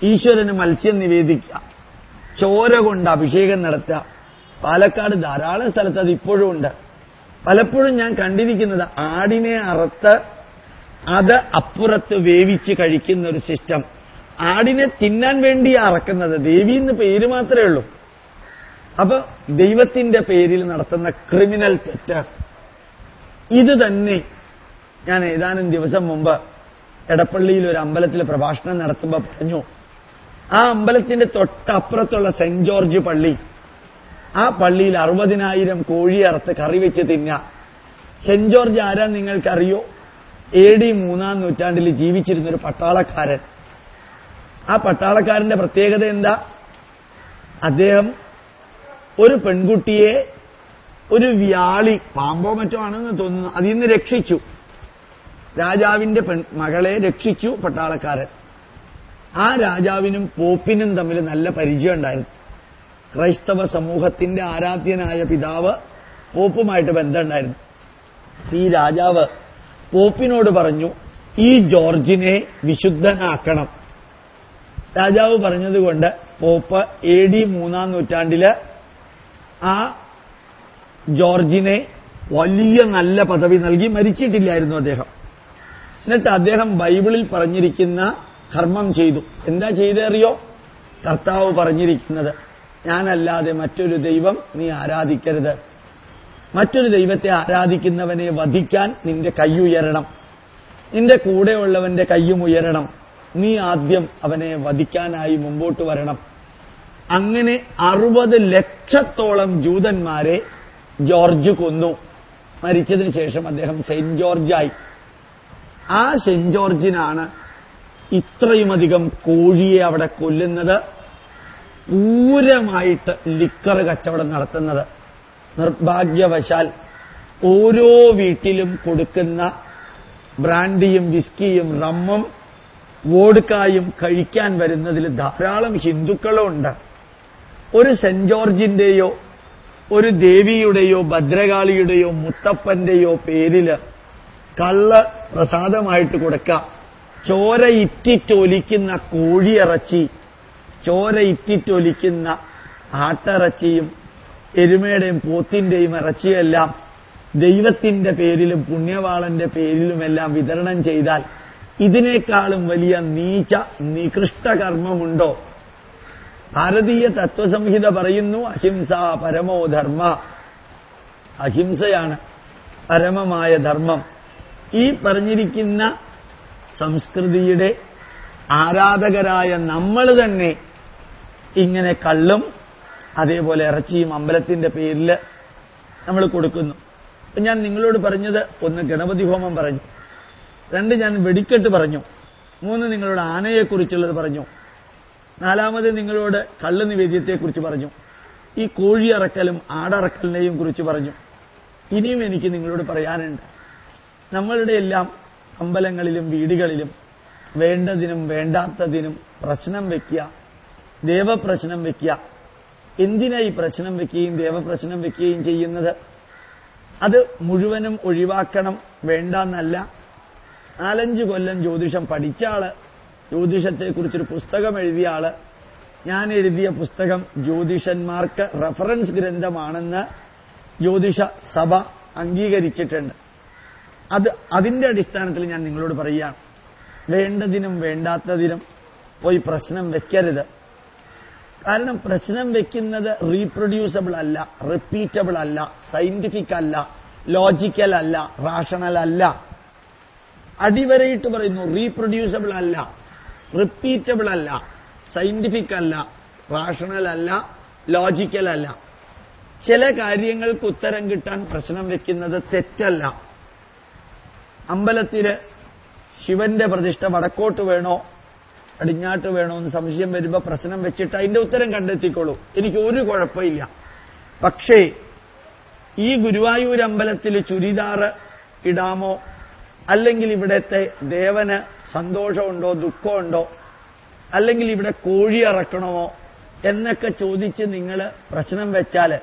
ഈശ്വരന് മത്സ്യം നിവേദിക്കുക, ചോര കൊണ്ട് അഭിഷേകം നടത്തുക. പാലക്കാട് ധാരാളം സ്ഥലത്ത് അത് ഇപ്പോഴും ഉണ്ട്. പലപ്പോഴും ഞാൻ കണ്ടിരിക്കുന്നത് ആടിനെ അറുത്ത് അത് അപ്പുറത്ത് വേവിച്ച് കഴിക്കുന്ന ഒരു സിസ്റ്റം. ആടിനെ തിന്നാൻ വേണ്ടിയാ അറക്കുന്നത്. ദേവി എന്ന് പേര് മാത്രമേ ഉള്ളൂ. അപ്പൊ ദൈവത്തിന്റെ പേരിൽ നടത്തുന്ന ക്രിമിനൽ തെറ്റ് ഇത് തന്നെ. ഞാൻ ഏതാനും ദിവസം മുമ്പ് എടപ്പള്ളിയിൽ ഒരു അമ്പലത്തിൽ പ്രഭാഷണം നടത്തുമ്പോൾ പറഞ്ഞു, ആ അമ്പലത്തിന്റെ തൊട്ടപ്പുറത്തുള്ള സെന്റ് ജോർജ് പള്ളി, ആ പള്ളിയിൽ 60,000 കോഴി അറുത്ത് കറി വെച്ച് തിന്ന. സെന്റ് ജോർജ് ആരാ നിങ്ങൾക്കറിയോ? AD 3-ാം നൂറ്റാണ്ടിൽ ജീവിച്ചിരുന്നൊരു പട്ടാളക്കാരൻ. ആ പട്ടാളക്കാരന്റെ പ്രത്യേകത എന്താ? അദ്ദേഹം ഒരു പെൺകുട്ടിയെ ഒരു വ്യാളി, പാമ്പോ മറ്റോ ആണെന്ന് തോന്നുന്നു, അതിൽ നിന്ന് രക്ഷിച്ചു. രാജാവിന്റെ മകളെ രക്ഷിച്ചു പട്ടാളക്കാരൻ. ആ രാജാവിനും പോപ്പിനും തമ്മിൽ നല്ല പരിചയം ഉണ്ടായിരുന്നു. ക്രൈസ്തവ സമൂഹത്തിന്റെ ആരാധ്യനായ പിതാവ് പോപ്പുമായിട്ട് ബന്ധമുണ്ടായിരുന്നു. ഈ രാജാവ് പോപ്പിനോട് പറഞ്ഞു, ഈ ജോർജിനെ വിശുദ്ധനാക്കണം. രാജാവ് പറഞ്ഞതുകൊണ്ട് പോപ്പ് AD 3-ാം നൂറ്റാണ്ടില് ആ ജോർജിനെ വലിയ നല്ല പദവി നൽകി. മരിച്ചിട്ടില്ലായിരുന്നു അദ്ദേഹം. എന്നിട്ട് അദ്ദേഹം ബൈബിളിൽ പറഞ്ഞിരിക്കുന്ന കർമ്മം ചെയ്തു. എന്താ ചെയ്തറിയോ? കർത്താവ് പറഞ്ഞിരിക്കുന്നത്, ഞാനല്ലാതെ മറ്റൊരു ദൈവം നീ ആരാധിക്കരുത്. മറ്റൊരു ദൈവത്തെ ആരാധിക്കുന്നവനെ വധിക്കാൻ നിന്റെ കൈയുയരണം, നിന്റെ കൂടെയുള്ളവന്റെ കൈയും ഉയരണം. നീ ആദ്യം അവനെ വധിക്കാനായി മുമ്പോട്ട് വരണം. അങ്ങനെ 60 ലക്ഷത്തോളം ജൂതന്മാരെ ജോർജ് കൊന്നു. മരിച്ചതിന് ശേഷം അദ്ദേഹം സെന്റ് ജോർജായി. ആ സെന്റ് ജോർജിനാണ് ഇത്രയുമധികം കോഴിയെ അവിടെ കൊല്ലുന്നത്, പൂരമായിട്ട് ലിക്കർ കച്ചവടം നടത്തുന്നത്. നിർഭാഗ്യവശാൽ ഓരോ വീട്ടിലും കൊടുക്കുന്ന ബ്രാൻഡിയും വിസ്കിയും റമ്മും വോഡ്കായും കഴിക്കാൻ വരുന്നതിൽ ധാരാളം ഹിന്ദുക്കളുണ്ട്. ഒരു സെന്റ് ജോർജിന്റെയോ ഒരു ദേവിയുടെയോ ഭദ്രകാളിയുടെയോ മുത്തപ്പന്റെയോ പേരില് കള്ള് പ്രസാദമായിട്ട് കൊടുക്കാം. ചോര ഇറ്റിറ്റൊലിക്കുന്ന കോഴിയിറച്ചി, ചോര ഇറ്റിറ്റൊലിക്കുന്ന ആട്ടിറച്ചിയും എരുമയുടെയും പോത്തിന്റെയും ഇറച്ചിയെല്ലാം ദൈവത്തിന്റെ പേരിലും പുണ്യവാളന്റെ പേരിലുമെല്ലാം വിതരണം ചെയ്താൽ ഇതിനേക്കാളും വലിയ നീച നികൃഷ്ട കർമ്മമുണ്ടോ? ഭാരതീയ തത്വസംഹിത പറയുന്നു, അഹിംസ പരമോ ധർമ്മ. അഹിംസയാണ് പരമമായ ധർമ്മം. ഈ പറഞ്ഞിരിക്കുന്ന സംസ്കൃതിയുടെ ആരാധകരായ നമ്മൾ തന്നെ ഇങ്ങനെ കള്ളും അതേപോലെ ഇറച്ചിയും അമ്പലത്തിന്റെ പേരിൽ നമ്മൾ കൊടുക്കുന്നു. ഞാൻ നിങ്ങളോട് പറഞ്ഞത്, 1 ഗണപതി ഹോമം പറഞ്ഞു, 2 ഞാൻ വെടിക്കെട്ട് പറഞ്ഞു, 3 നിങ്ങളോട് ആനയെക്കുറിച്ചുള്ളത് പറഞ്ഞു, 4 നിങ്ങളോട് കള്ള് നിവേദ്യത്തെക്കുറിച്ച് പറഞ്ഞു, ഈ കോഴി അറക്കലും ആടറക്കലിനെയും കുറിച്ച് പറഞ്ഞു. ഇനിയും എനിക്ക് നിങ്ങളോട് പറയാനുണ്ട്. നമ്മളുടെ എല്ലാം അമ്പലങ്ങളിലും വീടുകളിലും വേണ്ടതിനും വേണ്ടാത്തതിനും പ്രശ്നം വയ്ക്കുക, ദേവപ്രശ്നം വയ്ക്കുക. എന്തിനാ ഈ പ്രശ്നം വയ്ക്കുകയും ദേവപ്രശ്നം വയ്ക്കുകയും ചെയ്യുന്നത്? അത് മുഴുവനും ഒഴിവാക്കണം, വേണ്ടെന്നല്ല. 4-5 കൊല്ലം ജ്യോതിഷം പഠിച്ച ആള്, ജ്യോതിഷത്തെക്കുറിച്ചൊരു പുസ്തകം എഴുതിയ ആള്, ഞാൻ എഴുതിയ പുസ്തകം ജ്യോതിഷന്മാർക്ക് റഫറൻസ് ഗ്രന്ഥമാണെന്ന് ജ്യോതിഷ സഭ അംഗീകരിച്ചിട്ടുണ്ട്. അതിന്റെ അടിസ്ഥാനത്തിൽ ഞാൻ നിങ്ങളോട് പറയുകയാണ്, വേണ്ടതിനും വേണ്ടാത്തതിനും പോയി പ്രശ്നം വെക്കരുത്. കാരണം പ്രശ്നം വെക്കുന്നത് റീപ്രൊഡ്യൂസബിൾ അല്ല, റിപ്പീറ്റബിൾ അല്ല, സയന്റിഫിക് അല്ല, ലോജിക്കൽ അല്ല, റാഷണൽ അല്ല. അടിവരയിട്ട് പറയുന്നു, റീപ്രൊഡ്യൂസബിൾ അല്ല, റിപ്പീറ്റബിൾ അല്ല, സയന്റിഫിക് അല്ല, റാഷണൽ അല്ല, ലോജിക്കൽ അല്ല. ചില കാര്യങ്ങൾക്ക് ഉത്തരം കിട്ടാൻ പ്രശ്നം വെക്കുന്നത് തെറ്റല്ല. അമ്പലത്തില് ശിവന്റെ പ്രതിഷ്ഠ വടക്കോട്ട് വേണോ പടിഞ്ഞാട്ട് വേണോ എന്ന് സംശയം വരുമ്പോൾ പ്രശ്നം വെച്ചിട്ട് അതിന്റെ ഉത്തരം കണ്ടെത്തിക്കോളൂ, എനിക്ക് ഒരു കുഴപ്പമില്ല. പക്ഷേ ഈ ഗുരുവായൂർ അമ്പലത്തിൽ ചുരിദാറ് ഇടാമോ, അല്ലെങ്കിൽ ഇവിടത്തെ ദേവന് സന്തോഷമുണ്ടോ ദുഃഖമുണ്ടോ, അല്ലെങ്കിൽ ഇവിടെ കോഴി അറക്കണമോ എന്നൊക്കെ ചോദിച്ച് നിങ്ങൾ പ്രശ്നം വെച്ചാൽ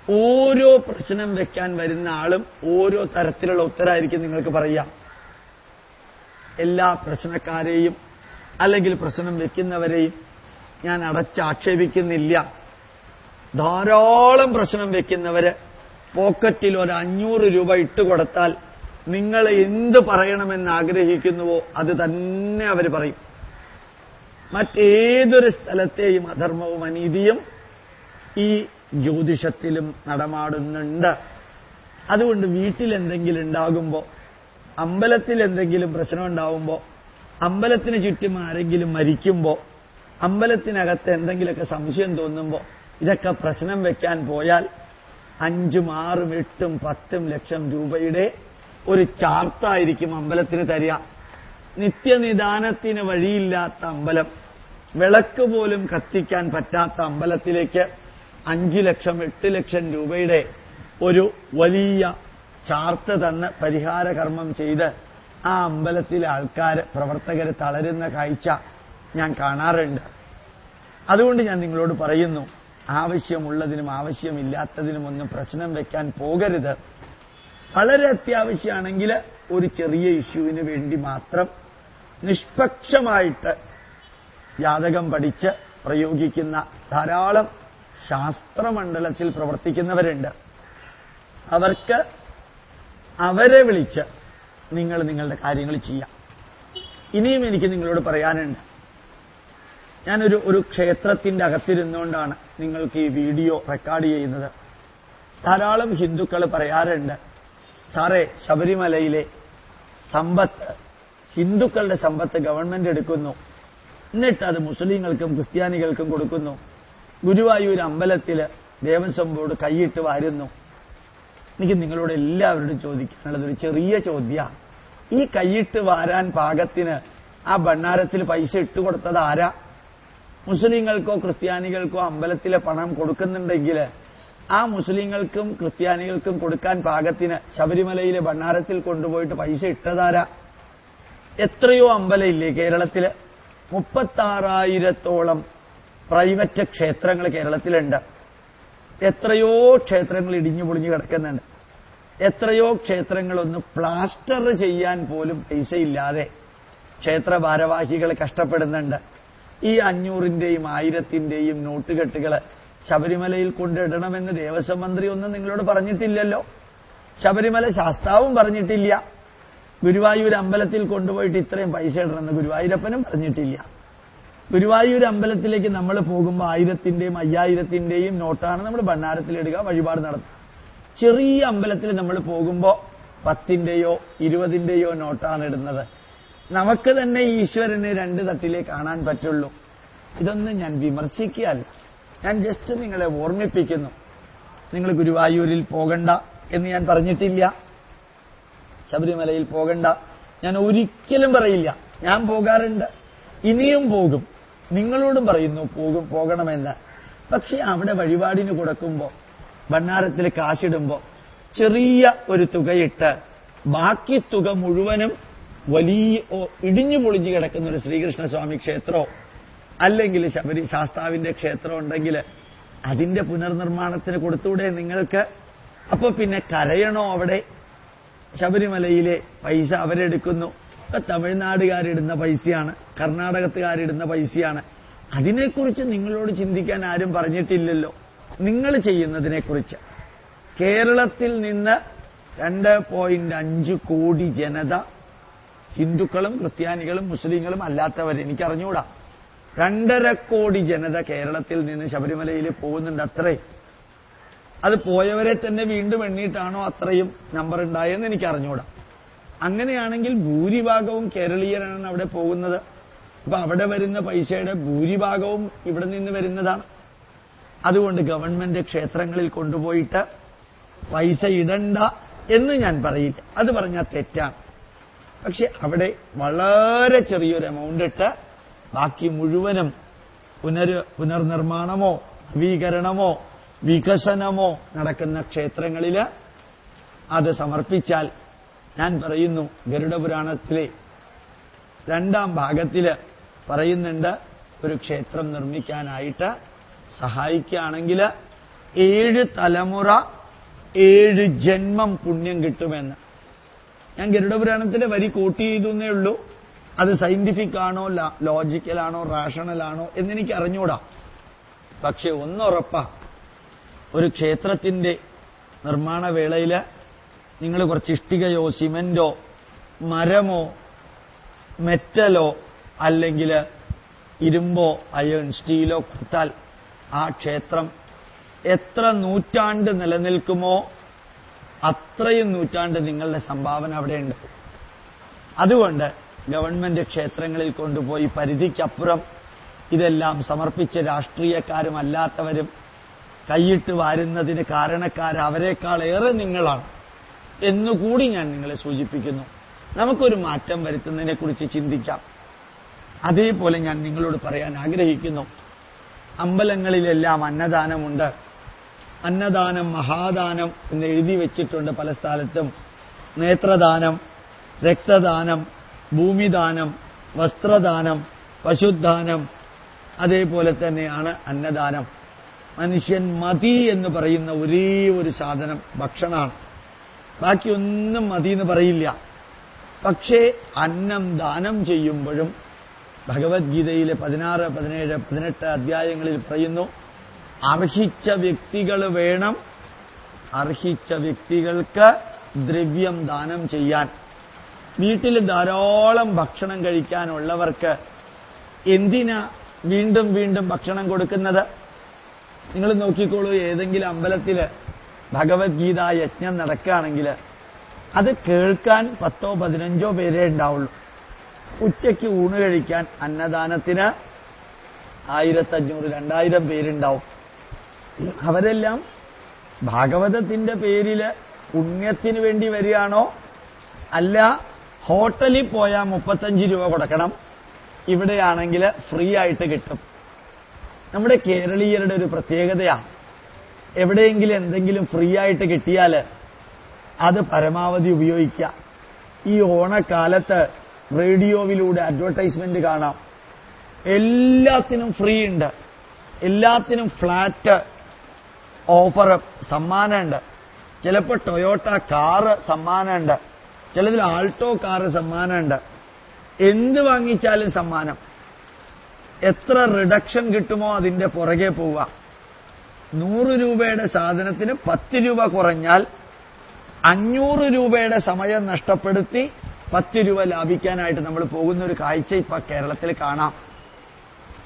ഓരോ പ്രശ്നം വെക്കാൻ വരുന്ന ആളും ഓരോ തരത്തിലുള്ള ഉത്തരമായിരിക്കും നിങ്ങൾക്ക് പറയാം. എല്ലാ പ്രശ്നക്കാരെയും അല്ലെങ്കിൽ പ്രശ്നം വെക്കുന്നവരെയും ഞാൻ അടച്ചാക്ഷേപിക്കുന്നില്ല. ധാരാളം പ്രശ്നം വെക്കുന്നവര് പോക്കറ്റിൽ ഒരു 500 രൂപ ഇട്ടുകൊടുത്താൽ നിങ്ങൾ എന്ത് പറയണമെന്ന് ആഗ്രഹിക്കുന്നുവോ അത് തന്നെ അവർ പറയും. മറ്റേതൊരു സ്ഥലത്തെയും അധർമ്മവും അനീതിയും ഈ ജ്യോതിഷത്തിലും നടമാടുന്നുണ്ട്. അതുകൊണ്ട് വീട്ടിലെന്തെങ്കിലും ഉണ്ടാകുമ്പോൾ, അമ്പലത്തിൽ എന്തെങ്കിലും പ്രശ്നം ഉണ്ടാവുമ്പോൾ, അമ്പലത്തിന് ചുറ്റും ആരെങ്കിലും മരിക്കുമ്പോൾ, അമ്പലത്തിനകത്ത് എന്തെങ്കിലുമൊക്കെ സംശയം തോന്നുമ്പോൾ ഇതൊക്കെ പ്രശ്നം വെക്കാൻ പോയാൽ 5, 6, 8, 10 ലക്ഷം രൂപയുടെ ഒരു ചാർത്തായിരിക്കും അമ്പലത്തിന് തരിക. നിത്യനിദാനത്തിന് വഴിയില്ലാത്ത അമ്പലം, വിളക്ക് പോലും കത്തിക്കാൻ പറ്റാത്ത അമ്പലത്തിലേക്ക് 5 ലക്ഷം 8 ലക്ഷം രൂപയുടെ ഒരു വലിയ ചാർത്ത് തന്ന് പരിഹാര കർമ്മം ചെയ്ത് ആ അമ്പലത്തിലെ ആൾക്കാർ, പ്രവർത്തകർ തളരുന്ന കാഴ്ച ഞാൻ കാണാറുണ്ട്. അതുകൊണ്ട് ഞാൻ നിങ്ങളോട് പറയുന്നു, ആവശ്യമുള്ളതിനും ആവശ്യമില്ലാത്തതിനും ഒന്നും പ്രശ്നം വെക്കാൻ പോകരുത്. വളരെ അത്യാവശ്യമാണെങ്കിൽ ഒരു ചെറിയ ഇഷ്യൂവിന് വേണ്ടി മാത്രം നിഷ്പക്ഷമായിട്ട് ജാതകം പഠിച്ച് പ്രയോഗിക്കുന്ന ധാരാളം ശാസ്ത്രമണ്ഡലത്തിൽ പ്രവർത്തിക്കുന്നവരുണ്ട്. അവർക്ക് അവരെ വിളിച്ച് നിങ്ങൾ നിങ്ങളുടെ കാര്യങ്ങൾ ചെയ്യാം. ഇനിയും എനിക്ക് നിങ്ങളോട് പറയാനുണ്ട്. ഞാനൊരു ക്ഷേത്രത്തിന്റെ അകത്തിരുന്നുകൊണ്ടാണ് നിങ്ങൾക്ക് ഈ വീഡിയോ റെക്കോർഡ് ചെയ്യുന്നത്. ധാരാളം ഹിന്ദുക്കൾ പറയാറുണ്ട്, സാറേ, ശബരിമലയിലെ സമ്പത്ത്, ഹിന്ദുക്കളുടെ സമ്പത്ത് ഗവൺമെന്റ് എടുക്കുന്നു, എന്നിട്ട് അത് മുസ്ലിങ്ങൾക്കും ക്രിസ്ത്യാനികൾക്കും കൊടുക്കുന്നു. ഗുരുവായൂർ അമ്പലത്തിൽ ദേവസ്വം ബോർഡ് കൈയിട്ട് വാരുന്നു. എനിക്ക് നിങ്ങളോട് എല്ലാവരോടും ചോദിക്കാനുള്ളത് ഒരു ചെറിയ ചോദ്യമാണ്. ഈ കൈയിട്ട് വാരാൻ പാകത്തിന് ആ ഭണ്ണാരത്തിൽ പൈസ ഇട്ടുകൊടുത്തത് ആരാ? മുസ്ലിങ്ങൾക്കോ ക്രിസ്ത്യാനികൾക്കോ അമ്പലത്തിലെ പണം കൊടുക്കുന്നുണ്ടെങ്കിൽ ആ മുസ്ലിങ്ങൾക്കും ക്രിസ്ത്യാനികൾക്കും കൊടുക്കാൻ പാകത്തിന് ശബരിമലയിലെ ഭണ്ണാരത്തിൽ കൊണ്ടുപോയിട്ട് പൈസ ഇട്ടതാരാ? എത്രയോ അമ്പലമില്ലേ കേരളത്തില്? 36,000-ഓളം പ്രൈവറ്റ് ക്ഷേത്രങ്ങൾ കേരളത്തിലുണ്ട്. എത്രയോ ക്ഷേത്രങ്ങൾ ഇടിഞ്ഞു പൊളിഞ്ഞു കിടക്കുന്നുണ്ട്. എത്രയോ ക്ഷേത്രങ്ങളൊന്ന് പ്ലാസ്റ്റർ ചെയ്യാൻ പോലും പൈസയില്ലാതെ ക്ഷേത്ര ഭാരവാഹികൾ കഷ്ടപ്പെടുന്നുണ്ട്. ഈ 500-ന്റെയും 1000-ന്റെയും നോട്ടുകെട്ടുകൾ ശബരിമലയിൽ കൊണ്ടിടണമെന്ന് ദേവസ്വം മന്ത്രി ഒന്നും നിങ്ങളോട് പറഞ്ഞിട്ടില്ലല്ലോ. ശബരിമല ശാസ്താവും പറഞ്ഞിട്ടില്ല. ഗുരുവായൂർ അമ്പലത്തിൽ കൊണ്ടുപോയിട്ട് ഇത്രയും പൈസ ഇടണമെന്ന് ഗുരുവായൂരപ്പനും പറഞ്ഞിട്ടില്ല. ഗുരുവായൂർ അമ്പലത്തിലേക്ക് നമ്മൾ പോകുമ്പോൾ 1000-ന്റെയും 5000-ന്റെയും നോട്ടാണ് നമ്മൾ ഭണ്ണാരത്തിലിടുക, വഴിപാട് നടത്തുക. ചെറിയ അമ്പലത്തിൽ നമ്മൾ പോകുമ്പോൾ 10-ന്റെയോ 20-ന്റെയോ നോട്ടാണ് ഇടുന്നത്. നമുക്ക് തന്നെ ഈശ്വരനെ 2 തട്ടിലേ കാണാൻ പറ്റുള്ളൂ. ഇതൊന്നും ഞാൻ വിമർശിക്കുകയല്ല, ഞാൻ ജസ്റ്റ് നിങ്ങളെ ഓർമ്മിപ്പിക്കുന്നു. നിങ്ങൾ ഗുരുവായൂരിൽ പോകണ്ട എന്ന് ഞാൻ പറഞ്ഞിട്ടില്ല. ശബരിമലയിൽ പോകണ്ട ഞാൻ ഒരിക്കലും പറയില്ല. ഞാൻ പോകാറുണ്ട്, ഇനിയും പോകും. നിങ്ങളോടും പറയുന്നു പോകണമെന്ന്. പക്ഷെ അവിടെ വഴിപാടിന് കൊടുക്കുമ്പോൾ, ഭണ്ണാരത്തിൽ കാശിടുമ്പോൾ ചെറിയ ഒരു തുകയിട്ട് ബാക്കി തുക മുഴുവനും വലിയ ഇടിഞ്ഞു പൊളിഞ്ഞു കിടക്കുന്ന ഒരു ശ്രീകൃഷ്ണസ്വാമി ക്ഷേത്രമോ അല്ലെങ്കിൽ ശാസ്താവിന്റെ ക്ഷേത്രം ഉണ്ടെങ്കിൽ അതിന്റെ പുനർനിർമ്മാണത്തിന് കൊടുത്തൂടെ നിങ്ങൾക്ക്? അപ്പൊ പിന്നെ കരയണോ അവിടെ? ശബരിമലയിലെ പൈസ അവരെടുക്കുന്നു. തമിഴ്നാടുകാരിടുന്ന പൈസയാണ്, കർണാടകത്തുകാരിടുന്ന പൈസയാണ്. അതിനെക്കുറിച്ച് നിങ്ങളോട് ചിന്തിക്കാൻ ആരും പറഞ്ഞിട്ടില്ലല്ലോ. നിങ്ങൾ ചെയ്യുന്നതിനെക്കുറിച്ച് കേരളത്തിൽ നിന്ന് 2.5 കോടി ജനത, ഹിന്ദുക്കളും ക്രിസ്ത്യാനികളും മുസ്ലിങ്ങളും അല്ലാത്തവർ, എനിക്കറിഞ്ഞൂടാ, 2.5 കോടി ജനത കേരളത്തിൽ നിന്ന് ശബരിമലയിൽ പോകുന്നുണ്ട്. അത്രേ. അത് പോയവരെ തന്നെ വീണ്ടും എണ്ണിയിട്ടാണോ അത്രയും നമ്പർ ഉണ്ടായെന്ന് എനിക്കറിഞ്ഞൂടാ. അങ്ങനെയാണെങ്കിൽ ഭൂരിഭാഗവും കേരളീയരാണ് അവിടെ പോകുന്നത്. അപ്പൊ അവിടെ വരുന്ന പൈസയുടെ ഭൂരിഭാഗവും ഇവിടെ നിന്ന് വരുന്നതാണ്. അതുകൊണ്ട് ഗവൺമെന്റ് ക്ഷേത്രങ്ങളിൽ കൊണ്ടുപോയിട്ട് പൈസ ഇടണ്ട എന്ന് ഞാൻ പറയില്ല. അത് പറഞ്ഞാൽ തെറ്റാണ്. പക്ഷെ അവിടെ വളരെ ചെറിയൊരു എമൗണ്ട് ഇട്ട് ബാക്കി മുഴുവനും പുനർനിർമ്മാണമോ നവീകരണമോ വികസനമോ നടക്കുന്ന ക്ഷേത്രങ്ങളിൽ അത് സമർപ്പിച്ചാൽ, ഞാൻ പറയുന്നു, ഗരുഡപുരാണത്തിലെ 2-ാം ഭാഗത്തില് പറയുന്നുണ്ട്, ഒരു ക്ഷേത്രം നിർമ്മിക്കാനായിട്ട് സഹായിക്കുകയാണെങ്കിൽ 7 തലമുറ 7 ജന്മം പുണ്യം കിട്ടുമെന്ന്. ഞാൻ ഗരുഡപുരാണത്തിലെ വരി കോട്ട് ചെയ്തു എന്നേ ഉള്ളൂ. അത് സയന്റിഫിക് ആണോ ലോജിക്കലാണോ റാഷണലാണോ എന്നെനിക്ക് അറിഞ്ഞൂടാ. പക്ഷെ ഒന്നുറപ്പാ, ഒരു ക്ഷേത്രത്തിന്റെ നിർമ്മാണ വേളയിൽ നിങ്ങൾ കുറച്ച് ഇഷ്ടികയോ സിമന്റോ മരമോ മെറ്റലോ അല്ലെങ്കിൽ ഇരുമ്പോ അയൺ സ്റ്റീലോ കൊടുത്താൽ ആ ക്ഷേത്രം എത്ര നൂറ്റാണ്ട് നിലനിൽക്കുമോ അത്രയും നൂറ്റാണ്ട് നിങ്ങളുടെ സംഭാവന അവിടെയുണ്ട്. അതുകൊണ്ട് ഗവൺമെന്റ് ക്ഷേത്രങ്ങളിൽ കൊണ്ടുപോയി പരിധിക്കപ്പുറം ഇതെല്ലാം സമർപ്പിച്ച് രാഷ്ട്രീയക്കാരുമല്ലാത്തവരും കൈയിട്ട് വാരുന്നതിന് കാരണക്കാരവരെക്കാളേറെ നിങ്ങളാണ് എന്നുകൂടി ഞാൻ നിങ്ങളെ സൂചിപ്പിക്കുന്നു. നമുക്കൊരു മാറ്റം വരുത്തുന്നതിനെക്കുറിച്ച് ചിന്തിക്കാം. അതേപോലെ ഞാൻ നിങ്ങളോട് പറയാൻ ആഗ്രഹിക്കുന്നു, അമ്പലങ്ങളിലെല്ലാം അന്നദാനമുണ്ട്. അന്നദാനം മഹാദാനം എന്ന് എഴുതി വെച്ചിട്ടുണ്ട് പല സ്ഥലത്തും. നേത്രദാനം, രക്തദാനം, ഭൂമിദാനം, വസ്ത്രദാനം, പശുദാനം, അതേപോലെ തന്നെയാണ് അന്നദാനം. മനുഷ്യൻ മതി എന്ന് പറയുന്ന ഒരേ ഒരു സാധനം ഭക്ഷണമാണ്. ബാക്കിയൊന്നും മതി എന്ന് പറയില്ല. പക്ഷേ അന്നം ദാനം ചെയ്യുമ്പോഴും ഭഗവത്ഗീതയിലെ 16, 17, 18 അധ്യായങ്ങളിൽ പറയുന്നു, അർഹിച്ച വ്യക്തികൾ വേണം, അർഹിച്ച വ്യക്തികൾക്ക് ദ്രവ്യം ദാനം ചെയ്യാൻ. വീട്ടിൽ ധാരാളം ഭക്ഷണം കഴിക്കാനുള്ളവർക്ക് എന്തിനാ വീണ്ടും വീണ്ടും ഭക്ഷണം കൊടുക്കുന്നത്? നിങ്ങൾ നോക്കിക്കോളൂ, ഏതെങ്കിലും അമ്പലത്തിൽ ഭഗവത്ഗീത യജ്ഞം നടക്കുകയാണെങ്കിൽ അത് കേൾക്കാൻ 10, 15 പേരേ ഉണ്ടാവുള്ളൂ. ഉച്ചയ്ക്ക് ഊണ് കഴിക്കാൻ അന്നദാനത്തിന് 1500, 2000 പേരുണ്ടാവും. അവരെല്ലാം ഭാഗവതത്തിന്റെ പേരിൽ പുണ്യത്തിന് വേണ്ടി വരികയാണോ? അല്ല, ഹോട്ടലിൽ പോയാൽ 35 രൂപ കൊടുക്കണം, ഇവിടെയാണെങ്കിൽ ഫ്രീ ആയിട്ട് കിട്ടും. നമ്മുടെ കേരളീയരുടെ ഒരു പ്രത്യേകതയാണ്, എവിടെയെങ്കിലും എന്തെങ്കിലും ഫ്രീ ആയിട്ട് കിട്ടിയാൽ അത് പരമാവധി ഉപയോഗിക്കുക. ഈ ഓണക്കാലത്ത് റേഡിയോയിലൂടെ അഡ്വർടൈസ്മെന്റ് കാണാം, എല്ലാത്തിനും ഫ്രീ ഉണ്ട്, എല്ലാത്തിനും ഫ്ലാറ്റ് ഓഫർ സമ്മാനമുണ്ട്. ചിലപ്പോൾ ടൊയോട്ട കാറ് സമ്മാനമുണ്ട്, ചിലതിൽ ആൾട്ടോ കാറ് സമ്മാനമുണ്ട്. എന്ത് വാങ്ങിച്ചാലും സമ്മാനം. എത്ര റിഡക്ഷൻ കിട്ടുമോ അതിന്റെ പുറകെ പോവുക. 100 രൂപയുടെ സാധനത്തിന് 10 രൂപ കുറഞ്ഞാൽ 500 രൂപയുടെ സമയം നഷ്ടപ്പെടുത്തി 10 രൂപ ലാഭിക്കാനായിട്ട് നമ്മൾ പോകുന്ന ഒരു കാഴ്ച ഇപ്പൊ കേരളത്തിൽ കാണാം.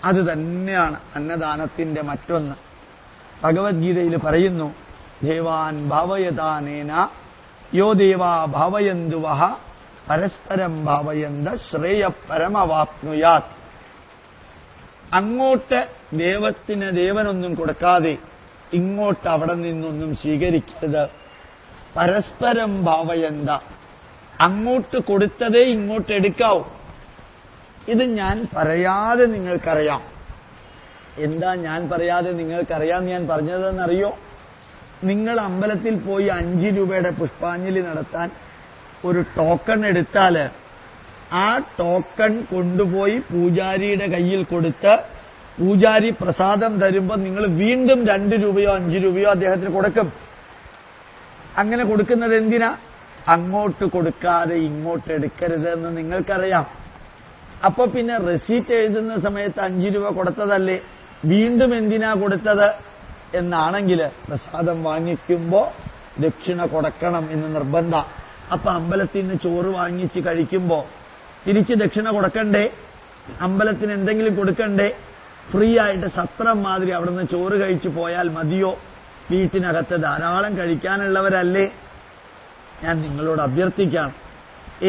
അത് തന്നെയാണ് അന്നദാനത്തിന്റെ മറ്റൊന്ന്. ഭഗവത്ഗീതയിൽ പറയുന്നു, ദേവാൻ ഭാവയതാനേന യോ ദേവാ ഭാവയന്തുവഹ പരസ്പരം ഭാവയന്ത ശ്രേയ പരമവാപ്നുയാത്. അങ്ങോട്ട് ദേവത്തിന് ദേവനൊന്നും കൊടുക്കാതെ ഇങ്ങോട്ട് അവിടെ നിന്നൊന്നും സ്വീകരിക്കരുത്. പരസ്പരം ഭാവയന്ത, അങ്ങോട്ട് കൊടുത്തതേ ഇങ്ങോട്ട് എടുക്കാവൂ. ഇത് ഞാൻ പറയാതെ നിങ്ങൾക്കറിയാം. എന്താ ഞാൻ പറയാതെ നിങ്ങൾക്കറിയാമെന്ന് ഞാൻ പറഞ്ഞതെന്നറിയോ? നിങ്ങൾ അമ്പലത്തിൽ പോയി 5 രൂപയുടെ പുഷ്പാഞ്ജലി നടത്താൻ ഒരു ടോക്കൺ എടുത്താൽ ആ ടോക്കൺ കൊണ്ടുപോയി പൂജാരിയുടെ കയ്യിൽ കൊടുത്ത് പൂജാരി പ്രസാദം തരുമ്പോൾ നിങ്ങൾ വീണ്ടും 2 രൂപയോ 5 രൂപയോ അദ്ദേഹത്തിന് കൊടുക്കും. അങ്ങനെ കൊടുക്കുന്നത് എന്തിനാ? അങ്ങോട്ട് കൊടുക്കാതെ ഇങ്ങോട്ട് എടുക്കരുത് എന്ന് നിങ്ങൾക്കറിയാം. അപ്പൊ പിന്നെ റെസീറ്റ് എഴുതുന്ന സമയത്ത് 5 രൂപ കൊടുത്തതല്ലേ, വീണ്ടും എന്തിനാ കൊടുത്തത് എന്നാണെങ്കിൽ പ്രസാദം വാങ്ങിക്കുമ്പോ ദക്ഷിണ കൊടുക്കണം എന്ന് നിർബന്ധം. അപ്പൊ അമ്പലത്തിൽ നിന്ന് ചോറ് വാങ്ങിച്ച് കഴിക്കുമ്പോ തിരിച്ച് ദക്ഷിണ കൊടുക്കണ്ടേ? അമ്പലത്തിന് എന്തെങ്കിലും കൊടുക്കണ്ടേ? ഫ്രീ ആയിട്ട് സത്രം മാതിരി അവിടുന്ന് ചോറ് കഴിച്ചു പോയാൽ മതിയോ? വീട്ടിനകത്ത് ധാരാളം കഴിക്കാനുള്ളവരല്ലേ? ഞാൻ നിങ്ങളോട് അഭ്യർത്ഥിക്കുകയാണ്,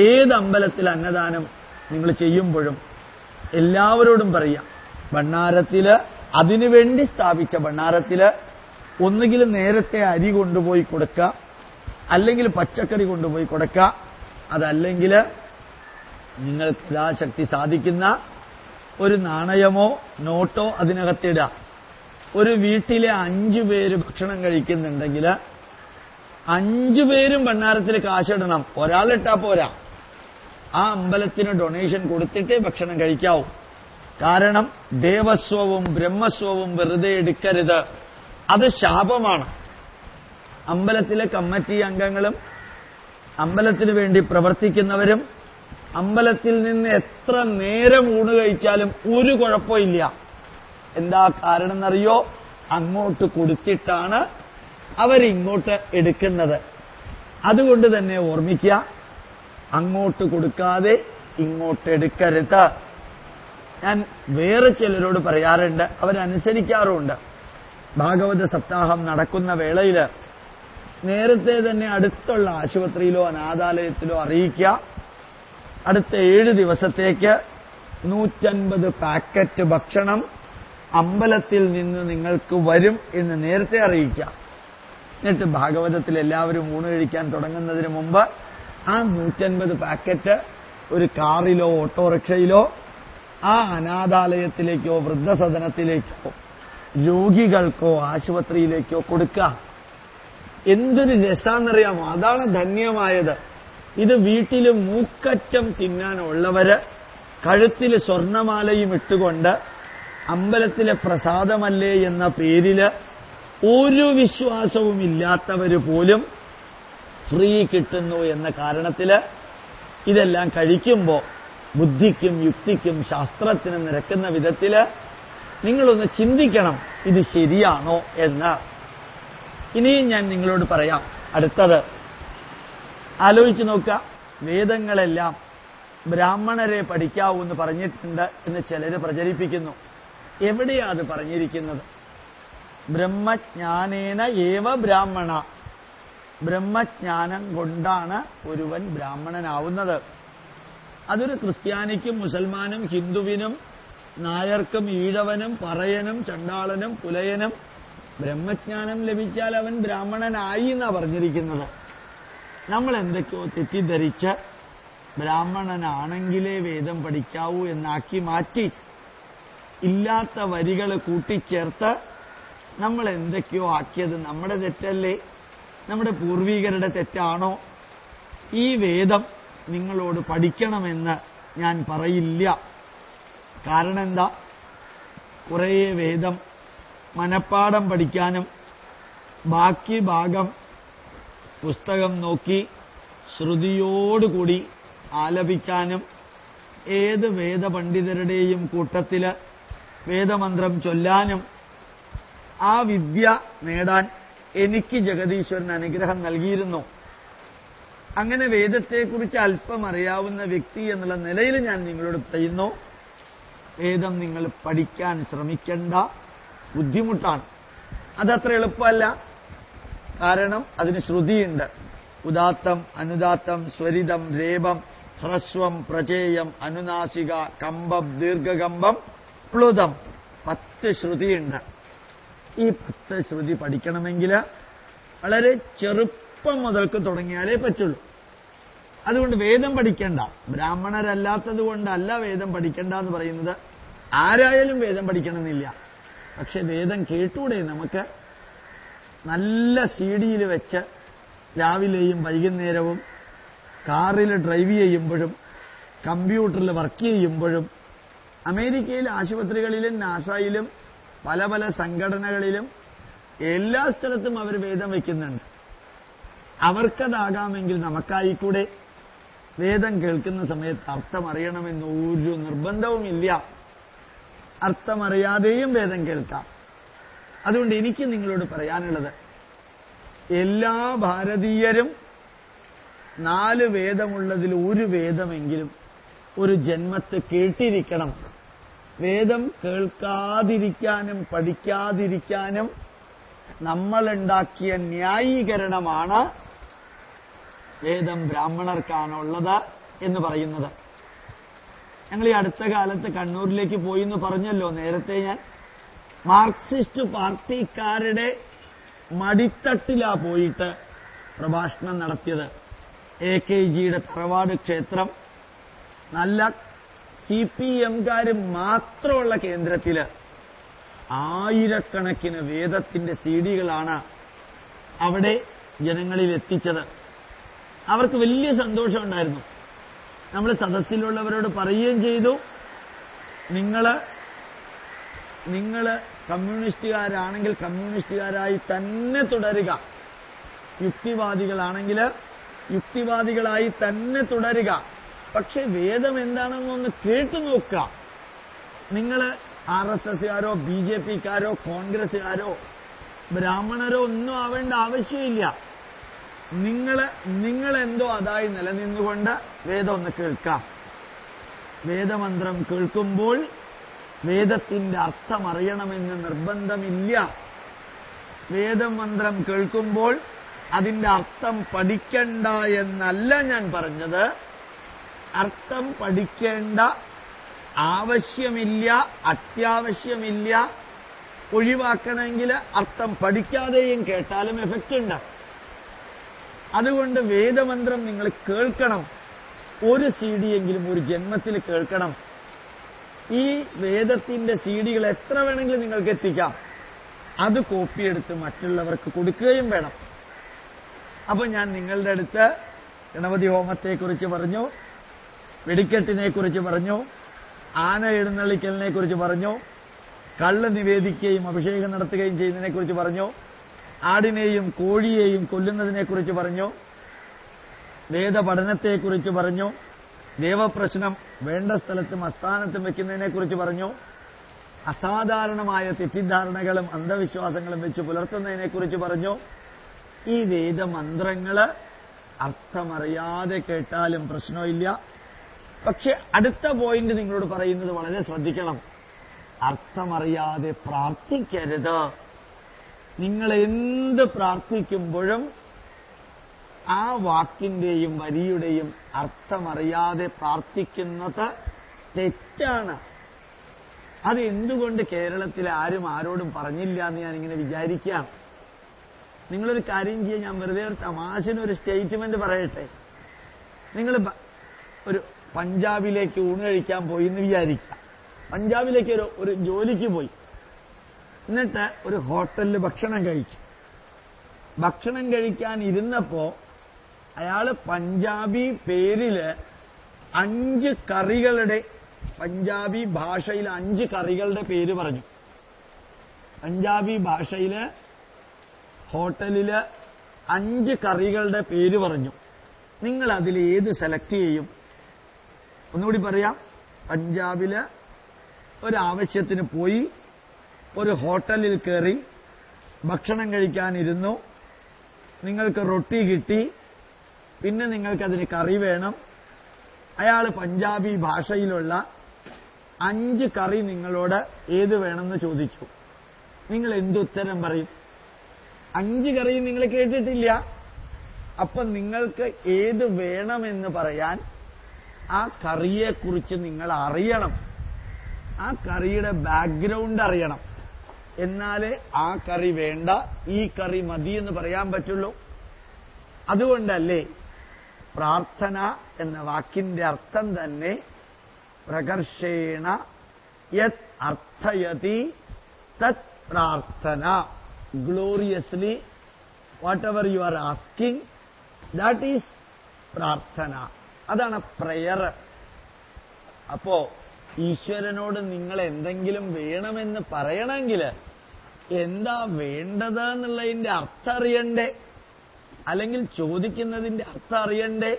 ഏത് അമ്പലത്തിൽ അന്നദാനം നിങ്ങൾ ചെയ്യുമ്പോഴും എല്ലാവരോടും പറയാം, ഭണ്ഡാരത്തില് അതിനുവേണ്ടി സ്ഥാപിച്ച ഭണ്ഡാരത്തില് ഒന്നുകിൽ നേരത്തെ അരി കൊണ്ടുപോയി കൊടുക്കുക, അല്ലെങ്കിൽ പച്ചക്കറി കൊണ്ടുപോയി കൊടുക്കുക, അതല്ലെങ്കിൽ നിങ്ങൾക്ക് യഥാശക്തി സാധിക്കുന്ന ഒരു നാണയമോ നോട്ടോ അതിനകത്തിടുക. ഒരു വീട്ടിലെ 5 പേര് ഭക്ഷണം കഴിക്കുന്നുണ്ടെങ്കിൽ 5 പേരും ഭണ്ഡാരത്തിൽ കാശിടണം. ഒരാളിട്ടാ പോരാ, ആ അമ്പലത്തിന് ഡൊണേഷൻ കൊടുത്തിട്ടേ ഭക്ഷണം കഴിക്കാവൂ. കാരണം ദേവസ്വവും ബ്രഹ്മസ്വവും വെറുതെ എടുക്കരുത്, അത് ശാപമാണ്. അമ്പലത്തിലെ കമ്മിറ്റി അംഗങ്ങളും അമ്പലത്തിന് വേണ്ടി പ്രവർത്തിക്കുന്നവരും അമ്പലത്തിൽ നിന്ന് എത്ര നേരം ഊണ് കഴിച്ചാലും ഒരു കുഴപ്പമില്ല. എന്താ കാരണം എന്നറിയോ? അങ്ങോട്ട് കൊടുത്തിട്ടാണ് അവരിങ്ങോട്ട് എടുക്കുന്നത്. അതുകൊണ്ട് തന്നെ ഓർമ്മിക്കുക, അങ്ങോട്ട് കൊടുക്കാതെ ഇങ്ങോട്ട് എടുക്കരുത്. ഞാൻ വേറെ ചിലരോട് പറയാറുണ്ട്, അവരനുസരിക്കാറുമുണ്ട്. ഭാഗവത സപ്താഹം നടക്കുന്ന വേളയിൽ നേരത്തെ തന്നെ അടുത്തുള്ള ആശുപത്രിയിലോ അനാഥാലയത്തിലോ അറിയിക്കുക, അടുത്ത 7 ദിവസത്തേക്ക് 150 പാക്കറ്റ് ഭക്ഷണം അമ്പലത്തിൽ നിന്ന് നിങ്ങൾക്ക് വരും എന്ന് നേരത്തെ അറിയിക്കാം. എന്നിട്ട് ഭാഗവതത്തിൽ എല്ലാവരും ഊണ് കഴിക്കാൻ തുടങ്ങുന്നതിന് മുമ്പ് ആ 150 പാക്കറ്റ് ഒരു കാറിലോ ഓട്ടോറിക്ഷയിലോ ആ അനാഥാലയത്തിലേക്കോ വൃദ്ധസദനത്തിലേക്കോ രോഗികൾക്കോ ആശുപത്രിയിലേക്കോ കൊടുക്കുക. എന്തൊരു രസാന്നറിയാമോ? അതാണ് ധന്യമായത്. ഇത് വീട്ടിൽ മൂക്കറ്റം തിന്നാനുള്ളവര് കഴുത്തിൽ സ്വർണമാലയും ഇട്ടുകൊണ്ട് അമ്പലത്തിലെ പ്രസാദമല്ലേ എന്ന പേരില് ഒരു വിശ്വാസവും ഇല്ലാത്തവര് പോലും ഫ്രീ കിട്ടുന്നു എന്ന കാരണത്തില് ഇതെല്ലാം കഴിക്കുമ്പോൾ ബുദ്ധിക്കും യുക്തിക്കും ശാസ്ത്രത്തിനും നിരക്കുന്ന വിധത്തില് നിങ്ങളൊന്ന് ചിന്തിക്കണം, ഇത് ശരിയാണോ എന്ന്. ഇനിയും ഞാൻ നിങ്ങളോട് പറയാം. അടുത്തത് ആലോചിച്ചു നോക്കുക. വേദങ്ങളെല്ലാം ബ്രാഹ്മണരെ പഠിക്കാവൂ എന്ന് പറഞ്ഞിട്ടുണ്ട് എന്ന് ചിലര് പ്രചരിപ്പിക്കുന്നു. എവിടെയാ അത് പറഞ്ഞിരിക്കുന്നത്? ബ്രഹ്മജ്ഞാനേന ഏവ ബ്രാഹ്മണ. ബ്രഹ്മജ്ഞാനം കൊണ്ടാണ് ഒരുവൻ ബ്രാഹ്മണനാവുന്നത്. അതൊരു ക്രിസ്ത്യാനിക്കും മുസൽമാനും ഹിന്ദുവിനും നായർക്കും ഈഴവനും പറയനും ചണ്ടാളനും പുലയനും ബ്രഹ്മജ്ഞാനം ലഭിച്ചാൽ അവൻ ബ്രാഹ്മണനായി എന്നാ പറഞ്ഞിരിക്കുന്നത്. നമ്മൾ എന്തൊക്കെയോ തെറ്റിദ്ധരിച്ച് ബ്രാഹ്മണനാണെങ്കിലേ വേദം പഠിക്കാവൂ എന്നാക്കി മാറ്റി ഇല്ലാത്ത വരികൾ കൂട്ടിച്ചേർത്ത് നമ്മൾ എന്തൊക്കെയോ ആക്കിയത് നമ്മുടെ തെറ്റല്ലേ? നമ്മുടെ പൂർവീകരുടെ തെറ്റാണോ? ഈ വേദം നിങ്ങളോട് പഠിക്കണമെന്ന് ഞാൻ പറയില്ല. കാരണം എന്താ? കുറേ വേദം മനപ്പാഠം പഠിക്കാനും ബാക്കി ഭാഗം പുസ്തകം നോക്കി ശ്രുതിയോടുകൂടി ആലപിക്കാനും ഏത് വേദപണ്ഡിതരുടെയും കൂട്ടത്തില് വേദമന്ത്രം ചൊല്ലാനും ആ വിദ്യ നേടാൻ എനിക്ക് ജഗദീശ്വരൻ അനുഗ്രഹം നൽകിയിരുന്നു. അങ്ങനെ വേദത്തെക്കുറിച്ച് അല്പം അറിയാവുന്ന വ്യക്തി എന്നുള്ള നിലയിൽ ഞാൻ നിങ്ങളോട് പറയുന്നു, വേദം നിങ്ങൾ പഠിക്കാൻ ശ്രമിക്കേണ്ട. ബുദ്ധിമുട്ടാണ്, അതത്ര എളുപ്പമല്ല. കാരണം അതിന് ശ്രുതിയുണ്ട്. ഉദാത്തം, അനുദാത്തം, സ്വരിതം, രേപം, ഹ്രസ്വം, പ്രചേയം, അനുനാസിക, കമ്പം, ദീർഘകമ്പം, പ്ലുതം. 10 ശ്രുതിയുണ്ട്. ഈ 10 ശ്രുതി പഠിക്കണമെങ്കിൽ വളരെ ചെറുപ്പം മുതൽക്ക് തുടങ്ങിയാലേ പറ്റുള്ളൂ. അതുകൊണ്ട് വേദം പഠിക്കേണ്ട. ബ്രാഹ്മണരല്ലാത്തത് കൊണ്ടല്ല വേദം പഠിക്കേണ്ട എന്ന് പറയുന്നത്. ആരായാലും വേദം പഠിക്കണമെന്നില്ല. പക്ഷെ വേദം കേട്ടൂടെ നമുക്ക്? നല്ല CD-യിൽ വെച്ച് രാവിലെയും വൈകുന്നേരവും കാറിൽ ഡ്രൈവ് ചെയ്യുമ്പോഴും കമ്പ്യൂട്ടറിൽ വർക്ക് ചെയ്യുമ്പോഴും അമേരിക്കയിലെ ആശുപത്രികളിലും നാസയിലും പല പല സംഘടനകളിലും എല്ലാ സ്ഥലത്തും അവർ വേദം വയ്ക്കുന്നുണ്ട്. അവർക്കതാകാമെങ്കിൽ നമുക്കായിക്കൂടെ? വേദം കേൾക്കുന്ന സമയത്ത് അർത്ഥമറിയണമെന്ന് ഒരു നിർബന്ധവുമില്ല. അർത്ഥമറിയാതെയും വേദം കേൾക്കാം. അതുകൊണ്ട് എനിക്ക് നിങ്ങളോട് പറയാനുള്ളത്, എല്ലാ ഭാരതീയരും 4 വേദമുള്ളതിൽ ഒരു വേദമെങ്കിലും ഒരു ജന്മത്ത് കേട്ടിരിക്കണം. വേദം കേൾക്കാതിരിക്കാനും പഠിക്കാതിരിക്കാനും നമ്മളുണ്ടാക്കിയ ന്യായീകരണമാണ് വേദം ബ്രാഹ്മണർക്കാണുള്ളത് എന്ന് പറയുന്നത്. ഞങ്ങൾ ഈ അടുത്ത കാലത്ത് കണ്ണൂരിലേക്ക് പോയി എന്ന് പറഞ്ഞല്ലോ നേരത്തെ ഞാൻ. മാർക്സിസ്റ്റ് പാർട്ടിക്കാരുടെ മടിത്തട്ടിലാ പോയിട്ട് പ്രഭാഷണം നടത്തിയത്. AKGയുടെ തറവാട് ക്ഷേത്രം നല്ല CPM-കാര് മാത്രമുള്ള കേന്ദ്രത്തില് ആയിരക്കണക്കിന് വേദത്തിന്റെ CD-കളാണ് അവിടെ ജനങ്ങളിൽ എത്തിച്ചത്. അവർക്ക് വലിയ സന്തോഷമുണ്ടായിരുന്നു. നമ്മൾ സദസ്സിലുള്ളവരോട് പറയുകയും ചെയ്തു, നിങ്ങൾ കമ്മ്യൂണിസ്റ്റുകാരാണെങ്കിൽ കമ്മ്യൂണിസ്റ്റുകാരായി തന്നെ തുടരുക, യുക്തിവാദികളാണെങ്കിൽ യുക്തിവാദികളായി തന്നെ തുടരുക. പക്ഷെ വേദം എന്താണെന്നൊന്ന് കേട്ടു നോക്കുക. നിങ്ങൾ RSSകാരോ BJPക്കാരോ കോൺഗ്രസ്സുകാരോ ബ്രാഹ്മണരോ ഒന്നും ആവേണ്ട ആവശ്യമില്ല. നിങ്ങളെന്തോ അതായി നിലനിന്നുകൊണ്ട് വേദം ഒന്ന് കേൾക്കാം. വേദമന്ത്രം കേൾക്കുമ്പോൾ വേദത്തിന്റെ അർത്ഥം അറിയണമെന്ന് നിർബന്ധമില്ല. വേദമന്ത്രം കേൾക്കുമ്പോൾ അതിന്റെ അർത്ഥം പഠിക്കണ്ട എന്നല്ല ഞാൻ പറഞ്ഞത്. അർത്ഥം പഠിക്കേണ്ട ആവശ്യമില്ല, അത്യാവശ്യമില്ല. ഒഴിവാക്കണമെങ്കിൽ അർത്ഥം പഠിക്കാതെയും കേട്ടാലും എഫക്റ്റ് ഉണ്ട്. അതുകൊണ്ട് വേദമന്ത്രം നിങ്ങൾ കേൾക്കണം. ഒരു CD-യെങ്കിലും ഒരു ജന്മത്തിൽ കേൾക്കണം. ഈ വേദത്തിന്റെ CD-കൾ എത്ര വേണമെങ്കിലും നിങ്ങൾക്ക് എത്തിക്കാം. അത് കോപ്പിയെടുത്ത് മറ്റുള്ളവർക്ക് കൊടുക്കുകയും വേണം. അപ്പൊ ഞാൻ നിങ്ങളുടെ അടുത്ത് ഗണപതി ഹോമത്തെക്കുറിച്ച് പറഞ്ഞു, വെടിക്കെട്ടിനെക്കുറിച്ച് പറഞ്ഞു, ആന എഴുന്നള്ളിക്കലിനെക്കുറിച്ച് പറഞ്ഞു, കള്ള് നിവേദിക്കുകയും അഭിഷേകം നടത്തുകയും ചെയ്യുന്നതിനെക്കുറിച്ച് പറഞ്ഞു, ആടിനെയും കോഴിയെയും കൊല്ലുന്നതിനെക്കുറിച്ച് പറഞ്ഞു, വേദപഠനത്തെക്കുറിച്ച് പറഞ്ഞു, ദേവപ്രശ്നം വേണ്ട സ്ഥലത്തും അസ്ഥാനത്തും വെക്കുന്നതിനെക്കുറിച്ച് പറഞ്ഞു, അസാധാരണമായ തെറ്റിദ്ധാരണകളും അന്ധവിശ്വാസങ്ങളും വെച്ച് പുലർത്തുന്നതിനെക്കുറിച്ച് പറഞ്ഞു. ഈ വേദമന്ത്രങ്ങള് അർത്ഥമറിയാതെ കേട്ടാലും പ്രശ്നമില്ല. പക്ഷെ അടുത്ത പോയിന്റ് നിങ്ങളോട് പറയുന്നത് വളരെ ശ്രദ്ധിക്കണം. അർത്ഥമറിയാതെ പ്രാർത്ഥിക്കരുത്. നിങ്ങൾ എന്ത് പ്രാർത്ഥിക്കുമ്പോഴും ആ വാക്കിന്റെയും വരിയുടെയും അർത്ഥമറിയാതെ പ്രാർത്ഥിക്കുന്നത് തെറ്റാണ്. അത് എന്തുകൊണ്ട് കേരളത്തിൽ ആരും ആരോടും പറഞ്ഞില്ല എന്ന് ഞാനിങ്ങനെ വിചാരിക്കാം. നിങ്ങളൊരു കാര്യം ചെയ്യാൻ, ഞാൻ വെറുതെ ഒരു തമാശനൊരു സ്റ്റേറ്റ്മെന്റ് പറയട്ടെ. നിങ്ങൾ ഒരു പഞ്ചാബിലേക്ക് ഊണ് കഴിക്കാൻ പോയി എന്ന് വിചാരിക്കാം. പഞ്ചാബിലേക്ക് ഒരു ജോലിക്ക് പോയി. എന്നിട്ട് ഒരു ഹോട്ടലിൽ ഭക്ഷണം കഴിച്ചു. ഭക്ഷണം കഴിക്കാൻ ഇരുന്നപ്പോ അയാള് പഞ്ചാബി പേരില് 5 കറികളുടെ, പഞ്ചാബി ഭാഷയിൽ 5 കറികളുടെ പേര് പറഞ്ഞു. പഞ്ചാബി ഭാഷയില് ഹോട്ടലില് 5 കറികളുടെ പേര് പറഞ്ഞു. നിങ്ങൾ അതിൽ ഏത് സെലക്ട് ചെയ്യും? ഒന്നുകൂടി പറയാം. പഞ്ചാബില് ഒരാവശ്യത്തിന് പോയി, ഒരു ഹോട്ടലിൽ കയറി ഭക്ഷണം കഴിക്കാനിരുന്നു. നിങ്ങൾക്ക് റൊട്ടി കിട്ടി, പിന്നെ നിങ്ങൾക്കതിന് കറി വേണം. അയാൾ പഞ്ചാബി ഭാഷയിലുള്ള 5 കറി നിങ്ങളോട് ഏത് വേണമെന്ന് ചോദിച്ചു. നിങ്ങൾ എന്തുത്തരം പറയും? 5 കറി നിങ്ങൾ കേട്ടിട്ടില്ല. അപ്പൊ നിങ്ങൾക്ക് ഏത് വേണമെന്ന് പറയാൻ ആ കറിയെക്കുറിച്ച് നിങ്ങൾ അറിയണം. ആ കറിയുടെ ബാക്ക്ഗ്രൗണ്ട് അറിയണം. എന്നാലേ ആ കറി വേണ്ട, ഈ കറി മതി എന്ന് പറയാൻ പറ്റുള്ളൂ. അതുകൊണ്ടല്ലേ പ്രാർത്ഥന എന്ന വാക്കിന്റെ അർത്ഥം തന്നെ പ്രകർഷേണ യത് അർത്ഥയതി തത് പ്രാർത്ഥന. Gloriously what ever you are asking, that is പ്രാർത്ഥന. അതാണ് പ്രയർ. അപ്പോ ഈശ്വരനോട് നിങ്ങൾ എന്തെങ്കിലും വേണമെന്ന് പറയണമെങ്കിൽ എന്താ വേണ്ടത് എന്നുള്ളതിന്റെ അർത്ഥം അറിയണ്ടേ? അല്ലെങ്കിൽ ചോദിക്കുന്നതിന്റെ അർത്ഥം അറിയണ്ടേ?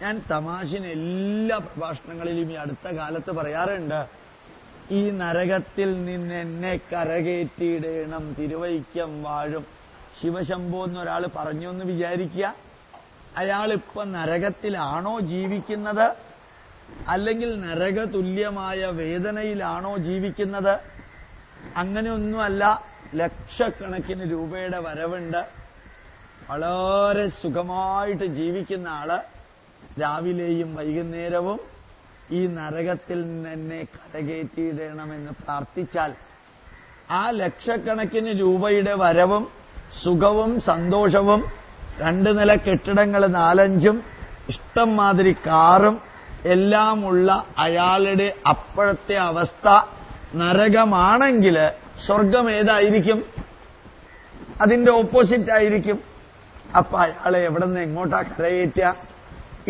ഞാൻ തമാശന് എല്ലാ പ്രഭാഷണങ്ങളിലും ഈ അടുത്ത കാലത്ത് പറയാറുണ്ട്, ഈ നരകത്തിൽ നിന്നെന്നെ കരകയറ്റിയിടേണം തിരുവൈക്കം വാഴും ശിവശംഭോ എന്നൊരാൾ പറഞ്ഞു എന്ന് വിചാരിക്കുക. അയാളിപ്പോ നരകത്തിലാണോ ജീവിക്കുന്നത്, അല്ലെങ്കിൽ നരകതുല്യമായ വേദനയിലാണോ ജീവിക്കുന്നത്? അങ്ങനെയൊന്നുമല്ല. ലക്ഷക്കണക്കിന് രൂപയുടെ വരവുണ്ട്. വളരെ സുഖമായിട്ട് ജീവിക്കുന്ന ആള് രാവിലെയും വൈകുന്നേരവും ഈ നരകത്തിൽ നിന്നെ കരകയറ്റിയിടണമെന്ന് പ്രാർത്ഥിച്ചാൽ ആ ലക്ഷക്കണക്കിന് രൂപയുടെ വരവും സുഖവും സന്തോഷവും 2 നില കെട്ടിടങ്ങൾ 4-5 ഇഷ്ടം മാതിരി കാറും എല്ലാമുള്ള അയാളുടെ അപ്പോഴത്തെ അവസ്ഥ നരകമാണെങ്കിൽ സ്വർഗം ഏതായിരിക്കും? അതിന്റെ ഓപ്പോസിറ്റ് ആയിരിക്കും. അപ്പൊ അയാളെ എവിടെ നിന്ന് എങ്ങോട്ടാ കരകയറ്റുക?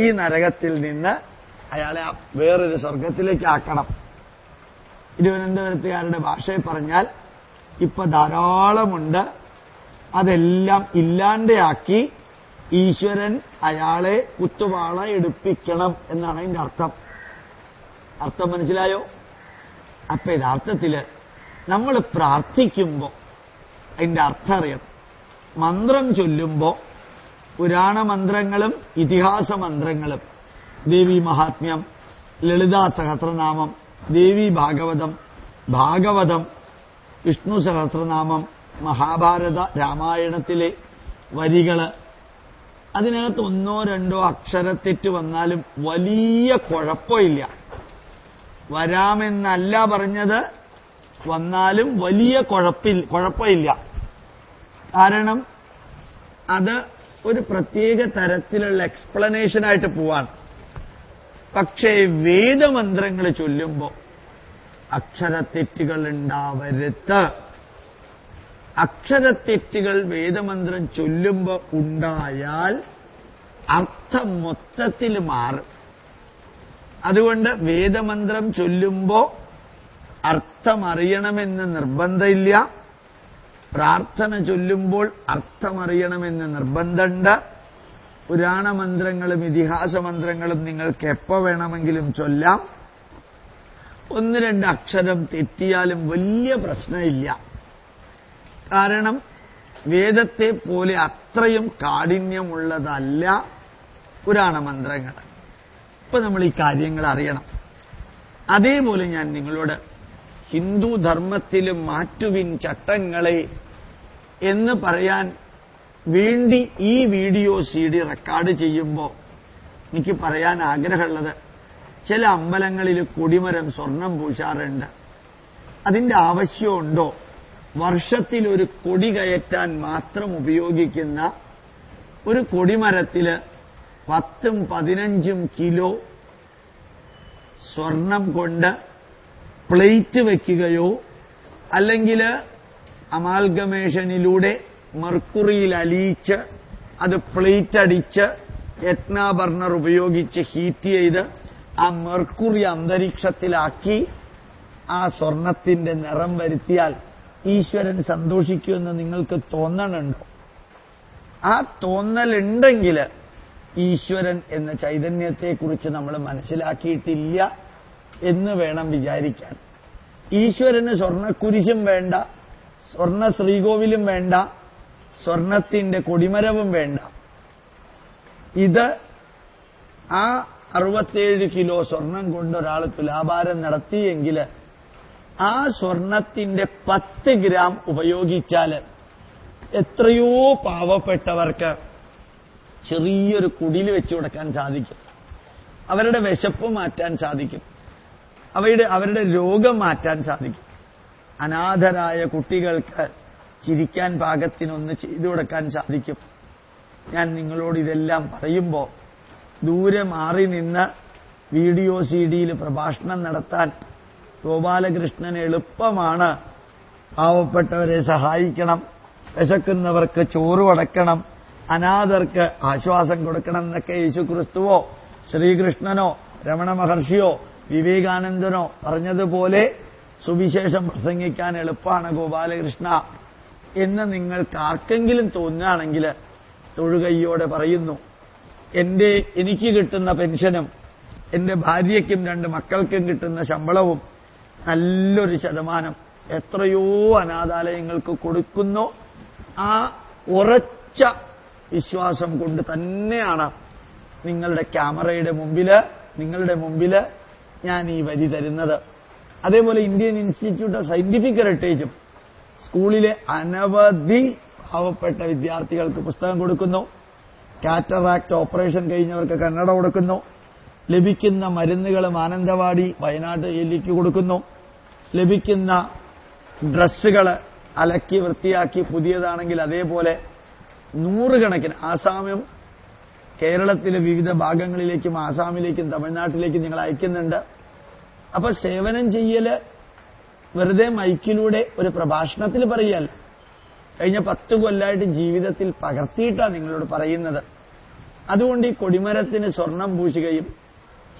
ഈ നരകത്തിൽ നിന്ന് അയാളെ വേറൊരു സ്വർഗത്തിലേക്ക് ആക്കണം. തിരുവനന്തപുരത്തുകാരുടെ ഭാഷയിൽ പറഞ്ഞാൽ ഇപ്പൊ ധാരാളമുണ്ട്. അതെല്ലാം ഇല്ലാണ്ടാക്കി ഈശ്വരൻ അയാളെ കുത്തുവാള എടുപ്പിക്കണം എന്നാണ് അതിന്റെ അർത്ഥം. അർത്ഥം മനസ്സിലായോ? അപ്പൊ യഥാർത്ഥത്തില് നമ്മൾ പ്രാർത്ഥിക്കുമ്പോ അതിന്റെ അർത്ഥം അറിയണം. മന്ത്രം ചൊല്ലുമ്പോ പുരാണ മന്ത്രങ്ങളും ഇതിഹാസ മന്ത്രങ്ങളും, ദേവി മഹാത്മ്യം, ലളിതാ സഹസ്രനാമം, ദേവി ഭാഗവതം, വിഷ്ണു സഹസ്രനാമം, മഹാഭാരത, രാമായണത്തിലെ വരികള്, അതിനകത്ത് ഒന്നോ രണ്ടോ അക്ഷരത്തെറ്റ് വന്നാലും വലിയ കുഴപ്പമില്ല. വരാമെന്നല്ല പറഞ്ഞത്, വന്നാലും വലിയ കുഴപ്പമില്ല. കാരണം അത് ഒരു പ്രത്യേക തരത്തിലുള്ള എക്സ്പ്ലനേഷനായിട്ട് പോവാണ്. പക്ഷേ വേദമന്ത്രങ്ങൾ ചൊല്ലുമ്പോൾ അക്ഷരത്തെറ്റുകൾ ഉണ്ടാവരുത്. അക്ഷരത്തെറ്റുകൾ വേദമന്ത്രം ചൊല്ലുമ്പോൾ ഉണ്ടായാൽ അർത്ഥം മൊത്തത്തിൽ മാറും. അതുകൊണ്ട് വേദമന്ത്രം ചൊല്ലുമ്പോൾ അർത്ഥമറിയണമെന്ന് നിർബന്ധമില്ല. പ്രാർത്ഥന ചൊല്ലുമ്പോൾ അർത്ഥമറിയണമെന്ന് നിർബന്ധമുണ്ട്. പുരാണമന്ത്രങ്ങളും ഇതിഹാസമന്ത്രങ്ങളും നിങ്ങൾക്ക് എപ്പോൾ വേണമെങ്കിലും ചൊല്ലാം. ഒന്ന് രണ്ട് അക്ഷരം തെറ്റിയാലും വലിയ പ്രശ്നമില്ല. കാരണം വേദത്തെ പോലെ അത്രയും കാഠിന്യമുള്ളതല്ല പുരാണമന്ത്രങ്ങൾ. ഇപ്പൊ നമ്മൾ ഈ കാര്യങ്ങൾ അറിയണം. അതേപോലെ ഞാൻ നിങ്ങളോട് ഹിന്ദു ധർമ്മത്തിലും മാറ്റുവിൻ ചട്ടങ്ങളെ എന്ന് പറയാൻ വേണ്ടി ഈ വീഡിയോ CD റെക്കോർഡ് ചെയ്യുമ്പോൾ എനിക്ക് പറയാൻ ആഗ്രഹമുള്ളത്, ചില അമ്പലങ്ങളിൽ കൊടിമരം സ്വർണം പൂശാറുണ്ട്. അതിന്റെ ആവശ്യമുണ്ടോ? വർഷത്തിൽ ഒരു കൊടി കയറ്റാൻ മാത്രം ഉപയോഗിക്കുന്ന ഒരു കൊടിമരത്തില് 10-15 കിലോ സ്വർണം കൊണ്ട് പ്ലേറ്റ് വയ്ക്കുകയോ അല്ലെങ്കിൽ അമാൽഗമേഷനിലൂടെ മെർക്കുറിയിൽ അലിയിച്ച് അത് പ്ലേറ്റ് അടിച്ച് എത്ന ബർണർ ഉപയോഗിച്ച് ഹീറ്റ് ചെയ്ത് ആ മെർക്കുറി അന്തരീക്ഷത്തിലാക്കി ആ സ്വർണത്തിന്റെ നിറം വരുത്തിയാൽ ഈശ്വരൻ സന്തോഷിക്കുമെന്ന് നിങ്ങൾക്ക് തോന്നണുണ്ടോ? ആ തോന്നലുണ്ടെങ്കിൽ ഈശ്വരൻ എന്ന ചൈതന്യത്തെക്കുറിച്ച് നമ്മൾ മനസ്സിലാക്കിയിട്ടില്ല എന്ന് വേണം വിചാരിക്കാൻ. ഈശ്വരന് സ്വർണക്കുരിശും വേണ്ട, സ്വർണ ശ്രീകോവിലും വേണ്ട, സ്വർണത്തിന്റെ കൊടിമരവും വേണ്ട. ഇത് ആ 67 കിലോ സ്വർണം കൊണ്ട് ഒരാൾ തുലാഭാരം നടത്തിയെങ്കിൽ ആ സ്വർണത്തിന്റെ 10 ഗ്രാം ഉപയോഗിച്ചാൽ എത്രയോ പാവപ്പെട്ടവർക്ക് ചെറിയൊരു കുടിൽ വെച്ചു കൊടുക്കാൻ സാധിക്കും. അവരുടെ വിശപ്പ് മാറ്റാൻ സാധിക്കും. അവരുടെ രോഗം മാറ്റാൻ സാധിക്കും. അനാഥരായ കുട്ടികൾക്ക് ചിരിക്കാൻ പാകത്തിനൊന്ന് ചെയ്തു കൊടുക്കാൻ സാധിക്കും. ഞാൻ നിങ്ങളോട് ഇതെല്ലാം പറയുമ്പോൾ ദൂരെ മാറി നിന്ന് വീഡിയോ CD-യിൽ പ്രഭാഷണം നടത്താൻ ഗോപാലകൃഷ്ണന് എളുപ്പമാണ്. പാവപ്പെട്ടവരെ സഹായിക്കണം, വിശക്കുന്നവർക്ക് ചോറ് കൊടുക്കണം, അനാഥർക്ക് ആശ്വാസം കൊടുക്കണം എന്നൊക്കെ യേശുക്രിസ്തുവോ ശ്രീകൃഷ്ണനോ രമണ മഹർഷിയോ വിവേകാനന്ദനോ പറഞ്ഞതുപോലെ സുവിശേഷം പ്രസംഗിക്കാൻ എളുപ്പമാണ് ഗോപാലകൃഷ്ണ എന്ന് നിങ്ങൾക്ക് ആർക്കെങ്കിലും തോന്നുകയാണെങ്കിൽ തൊഴുകയ്യോടെ പറയുന്നു, എനിക്ക് കിട്ടുന്ന പെൻഷനും എന്റെ ഭാര്യയ്ക്കും 2 മക്കൾക്കും കിട്ടുന്ന ശമ്പളവും നല്ലൊരു ശതമാനം എത്രയോ അനാഥാലയങ്ങൾക്ക് കൊടുക്കുന്നു. ആ ഉറച്ച വിശ്വാസം കൊണ്ട് തന്നെയാണ് നിങ്ങളുടെ ക്യാമറയുടെ മുമ്പില് ഞാൻ ഈ വരി തരുന്നത്. അതേപോലെ ഇന്ത്യൻ ഇൻസ്റ്റിറ്റ്യൂട്ട് ഓഫ് സയന്റിഫിക് ഹെറിറ്റേജും സ്കൂളിലെ അനവധി പാവപ്പെട്ട വിദ്യാർത്ഥികൾക്ക് പുസ്തകം കൊടുക്കുന്നു. കാറ്ററാക്ട് ഓപ്പറേഷൻ കഴിഞ്ഞവർക്ക് കണ്ണട കൊടുക്കുന്നു. ലഭിക്കുന്ന മരുന്നുകൾ മാനന്തവാടി വയനാട് ജില്ലയ്ക്ക് കൊടുക്കുന്നു. ലഭിക്കുന്ന ഡ്രസ്സുകൾ അലക്കി വൃത്തിയാക്കി പുതിയതാണെങ്കിൽ അതേപോലെ 100 കണക്കിന് ആസാമും കേരളത്തിലെ വിവിധ ഭാഗങ്ങളിലേക്കും ആസാമിലേക്കും തമിഴ്നാട്ടിലേക്കും നിങ്ങൾ അയക്കുന്നുണ്ട്. അപ്പൊ സേവനം ചെയ്യല് വെറുതെ മൈക്കിലൂടെ ഒരു പ്രഭാഷണത്തിൽ പറയല്ല. കഴിഞ്ഞ 10 കൊല്ലമായിട്ട് ജീവിതത്തിൽ പകർത്തിയിട്ടാണ് നിങ്ങളോട് പറയുന്നത്. അതുകൊണ്ട് ഈ കൊടിമരത്തിന് സ്വർണം പൂശുകയും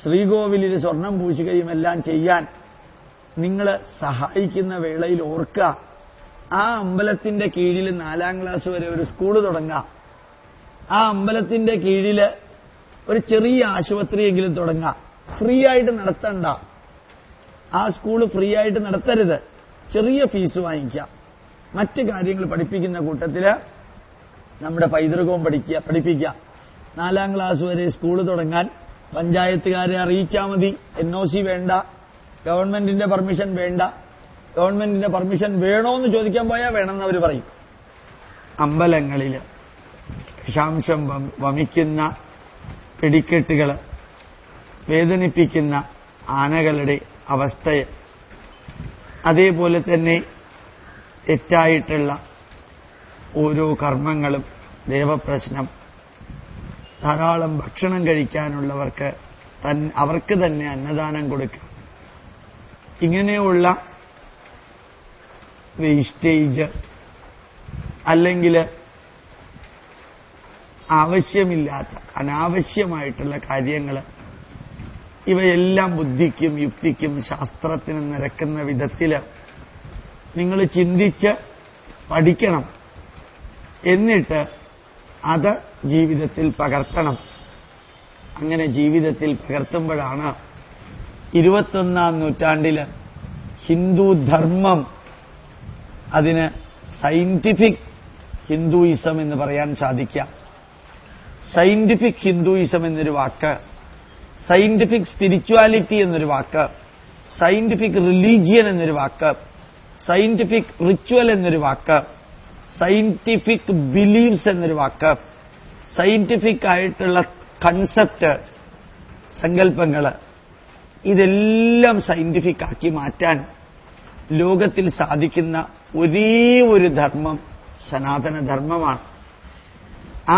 ശ്രീകോവിലിൽ സ്വർണം പൂശുകയും എല്ലാം ചെയ്യാൻ നിങ്ങൾ സഹായിക്കുന്ന വേളയിൽ ഓർക്കുക, ആ അമ്പലത്തിന്റെ കീഴിൽ 4ാം ക്ലാസ് വരെ ഒരു സ്കൂള് തുടങ്ങാം. ആ അമ്പലത്തിന്റെ കീഴിൽ ഒരു ചെറിയ ആശുപത്രിയെങ്കിലും തുടങ്ങാം. ഫ്രീ ആയിട്ട് നടത്തണ്ട. ആ സ്കൂള് ഫ്രീ ആയിട്ട് നടത്തരുത്, ചെറിയ ഫീസ് വാങ്ങിക്കാം. മറ്റ് കാര്യങ്ങൾ പഠിപ്പിക്കുന്ന കൂട്ടത്തില് നമ്മുടെ പൈതൃകവും പഠിപ്പിക്കാം. 4ാം ക്ലാസ് വരെ സ്കൂള് തുടങ്ങാൻ പഞ്ചായത്തുകാരെ അറിയിച്ചാൽ മതി. NOC വേണ്ട, ഗവൺമെന്റിന്റെ പെർമിഷൻ വേണ്ട, ഗവൺമെന്റിന്റെ പെർമിഷൻ വേണോന്ന് ചോദിക്കാൻ പോയാൽ വേണമെന്ന് അവർ പറയും. അമ്പലങ്ങളിൽ വിഷാംശം വമിക്കുന്ന വെടിക്കെട്ടുകൾ, വേദനിപ്പിക്കുന്ന ആനകളുടെ അവസ്ഥയെ, അതേപോലെ തന്നെ തെറ്റായിട്ടുള്ള ഓരോ കർമ്മങ്ങളും, ദേവപ്രശ്നം, ധാരാളം ഭക്ഷണം കഴിക്കാനുള്ളവർക്ക് അവർക്ക് തന്നെ അന്നദാനം കൊടുക്കുക, ഇങ്ങനെയുള്ള വേസ്റ്റേജ് അല്ലെങ്കിൽ ആവശ്യമില്ലാത്ത അനാവശ്യമായിട്ടുള്ള കാര്യങ്ങൾ, ഇവയെല്ലാം ബുദ്ധിക്കും യുക്തിക്കും ശാസ്ത്രത്തിനും നിരക്കുന്ന വിധത്തിൽ നിങ്ങൾ ചിന്തിച്ച് പഠിക്കണം. എന്നിട്ട് അത് ജീവിതത്തിൽ പകർത്തണം. അങ്ങനെ ജീവിതത്തിൽ പകർത്തുമ്പോഴാണ് 21ാം നൂറ്റാണ്ടിൽ ഹിന്ദു ധർമ്മം, അതിന് സയന്റിഫിക് ഹിന്ദുയിസം എന്ന് പറയാൻ സാധിക്കാം. സയന്റിഫിക് ഹിന്ദുയിസം എന്നൊരു വാക്ക്, സയന്റിഫിക് സ്പിരിച്വാലിറ്റി എന്നൊരു വാക്ക്, സയന്റിഫിക് റിലീജിയൻ എന്നൊരു വാക്ക്, സയന്റിഫിക് റിച്വൽ എന്നൊരു വാക്ക്, സയന്റിഫിക് ബിലീവ്സ് എന്നൊരു വാക്ക്, സയന്റിഫിക് ആയിട്ടുള്ള കൺസെപ്റ്റ്, സങ്കല്പങ്ങൾ, ഇതെല്ലാം സയന്റിഫിക് ആക്കി മാറ്റാൻ ലോകത്തിൽ സാധിക്കുന്ന ഒരേ ഒരു ധർമ്മം സനാതനധർമ്മമാണ്.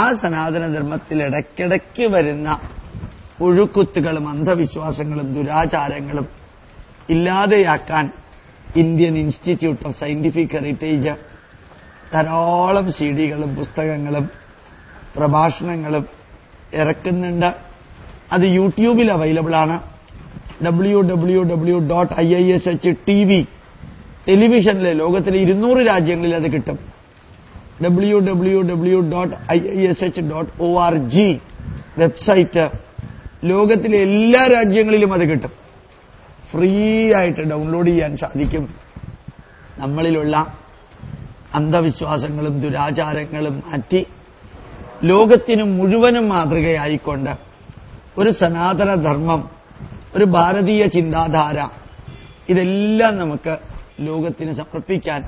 ആ സനാതനധർമ്മത്തിൽ ഇടയ്ക്കിടയ്ക്ക് വരുന്ന ഒഴുക്കുത്തുകളും അന്ധവിശ്വാസങ്ങളും ദുരാചാരങ്ങളും ഇല്ലാതെയാക്കാൻ Indian institute of scientific heritage ധാരാളം സിഡികളും പുസ്തകങ്ങളും പ്രഭാഷണങ്ങളും ഇറക്കുന്നുണ്ട്. അത് യൂട്യൂബിൽ അവൈലബിൾ ആണ്. www.iishTV ടെലിവിഷനിൽ ലോകത്തിലെ 200 രാജ്യങ്ങളിൽ അത് കിട്ടും. www.iish.org വെബ്സൈറ്റ്, ലോകത്തിലെ എല്ലാ രാജ്യങ്ങളിലും അത് കിട്ടും. ഫ്രീ ആയിട്ട് ഡൗൺലോഡ് ചെയ്യാൻ സാധിക്കും. നമ്മളിലുള്ള അന്ധവിശ്വാസങ്ങളും ദുരാചാരങ്ങളും മാറ്റി ലോകത്തിനു മുഴുവനും മാതൃകയായിക്കൊണ്ട് ഒരു സനാതനധർമ്മം, ഒരു ഭാരതീയ ചിന്താധാര, ഇതെല്ലാം നമുക്ക് ലോകത്തിന് സമർപ്പിക്കാൻ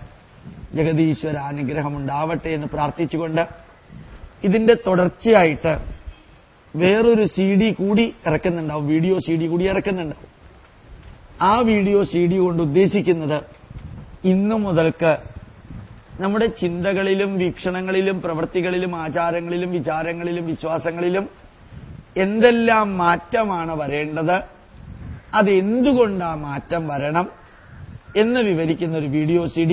ജഗദീശ്വര അനുഗ്രഹമുണ്ടാവട്ടെ എന്ന് പ്രാർത്ഥിച്ചുകൊണ്ട്, ഇതിന്റെ തുടർച്ചയായിട്ട് വേറൊരു CD കൂടി ഇറക്കുന്നുണ്ടാവും, വീഡിയോ CD കൂടി ഇറക്കുന്നുണ്ടാവും. ആ വീഡിയോ CD കൊണ്ട് ഉദ്ദേശിക്കുന്നത് ഇന്നു മുതൽക്ക് നമ്മുടെ ചിന്തകളിലും വീക്ഷണങ്ങളിലും പ്രവൃത്തികളിലും ആചാരങ്ങളിലും വിചാരങ്ങളിലും വിശ്വാസങ്ങളിലും എന്തെല്ലാം മാറ്റമാണ് വരേണ്ടത്, അതെന്തുകൊണ്ട് ആ മാറ്റം വരണം എന്ന് വിവരിക്കുന്ന ഒരു വീഡിയോ CD.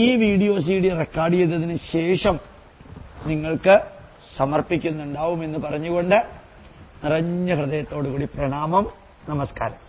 ഈ വീഡിയോ CD റെക്കോർഡ് ചെയ്തതിന് ശേഷം നിങ്ങൾക്ക് സമർപ്പിക്കുന്നുണ്ടാവുമെന്ന് പറഞ്ഞുകൊണ്ട് നിറഞ്ഞ ഹൃദയത്തോടുകൂടി പ്രണാമം, നമസ്കാരം.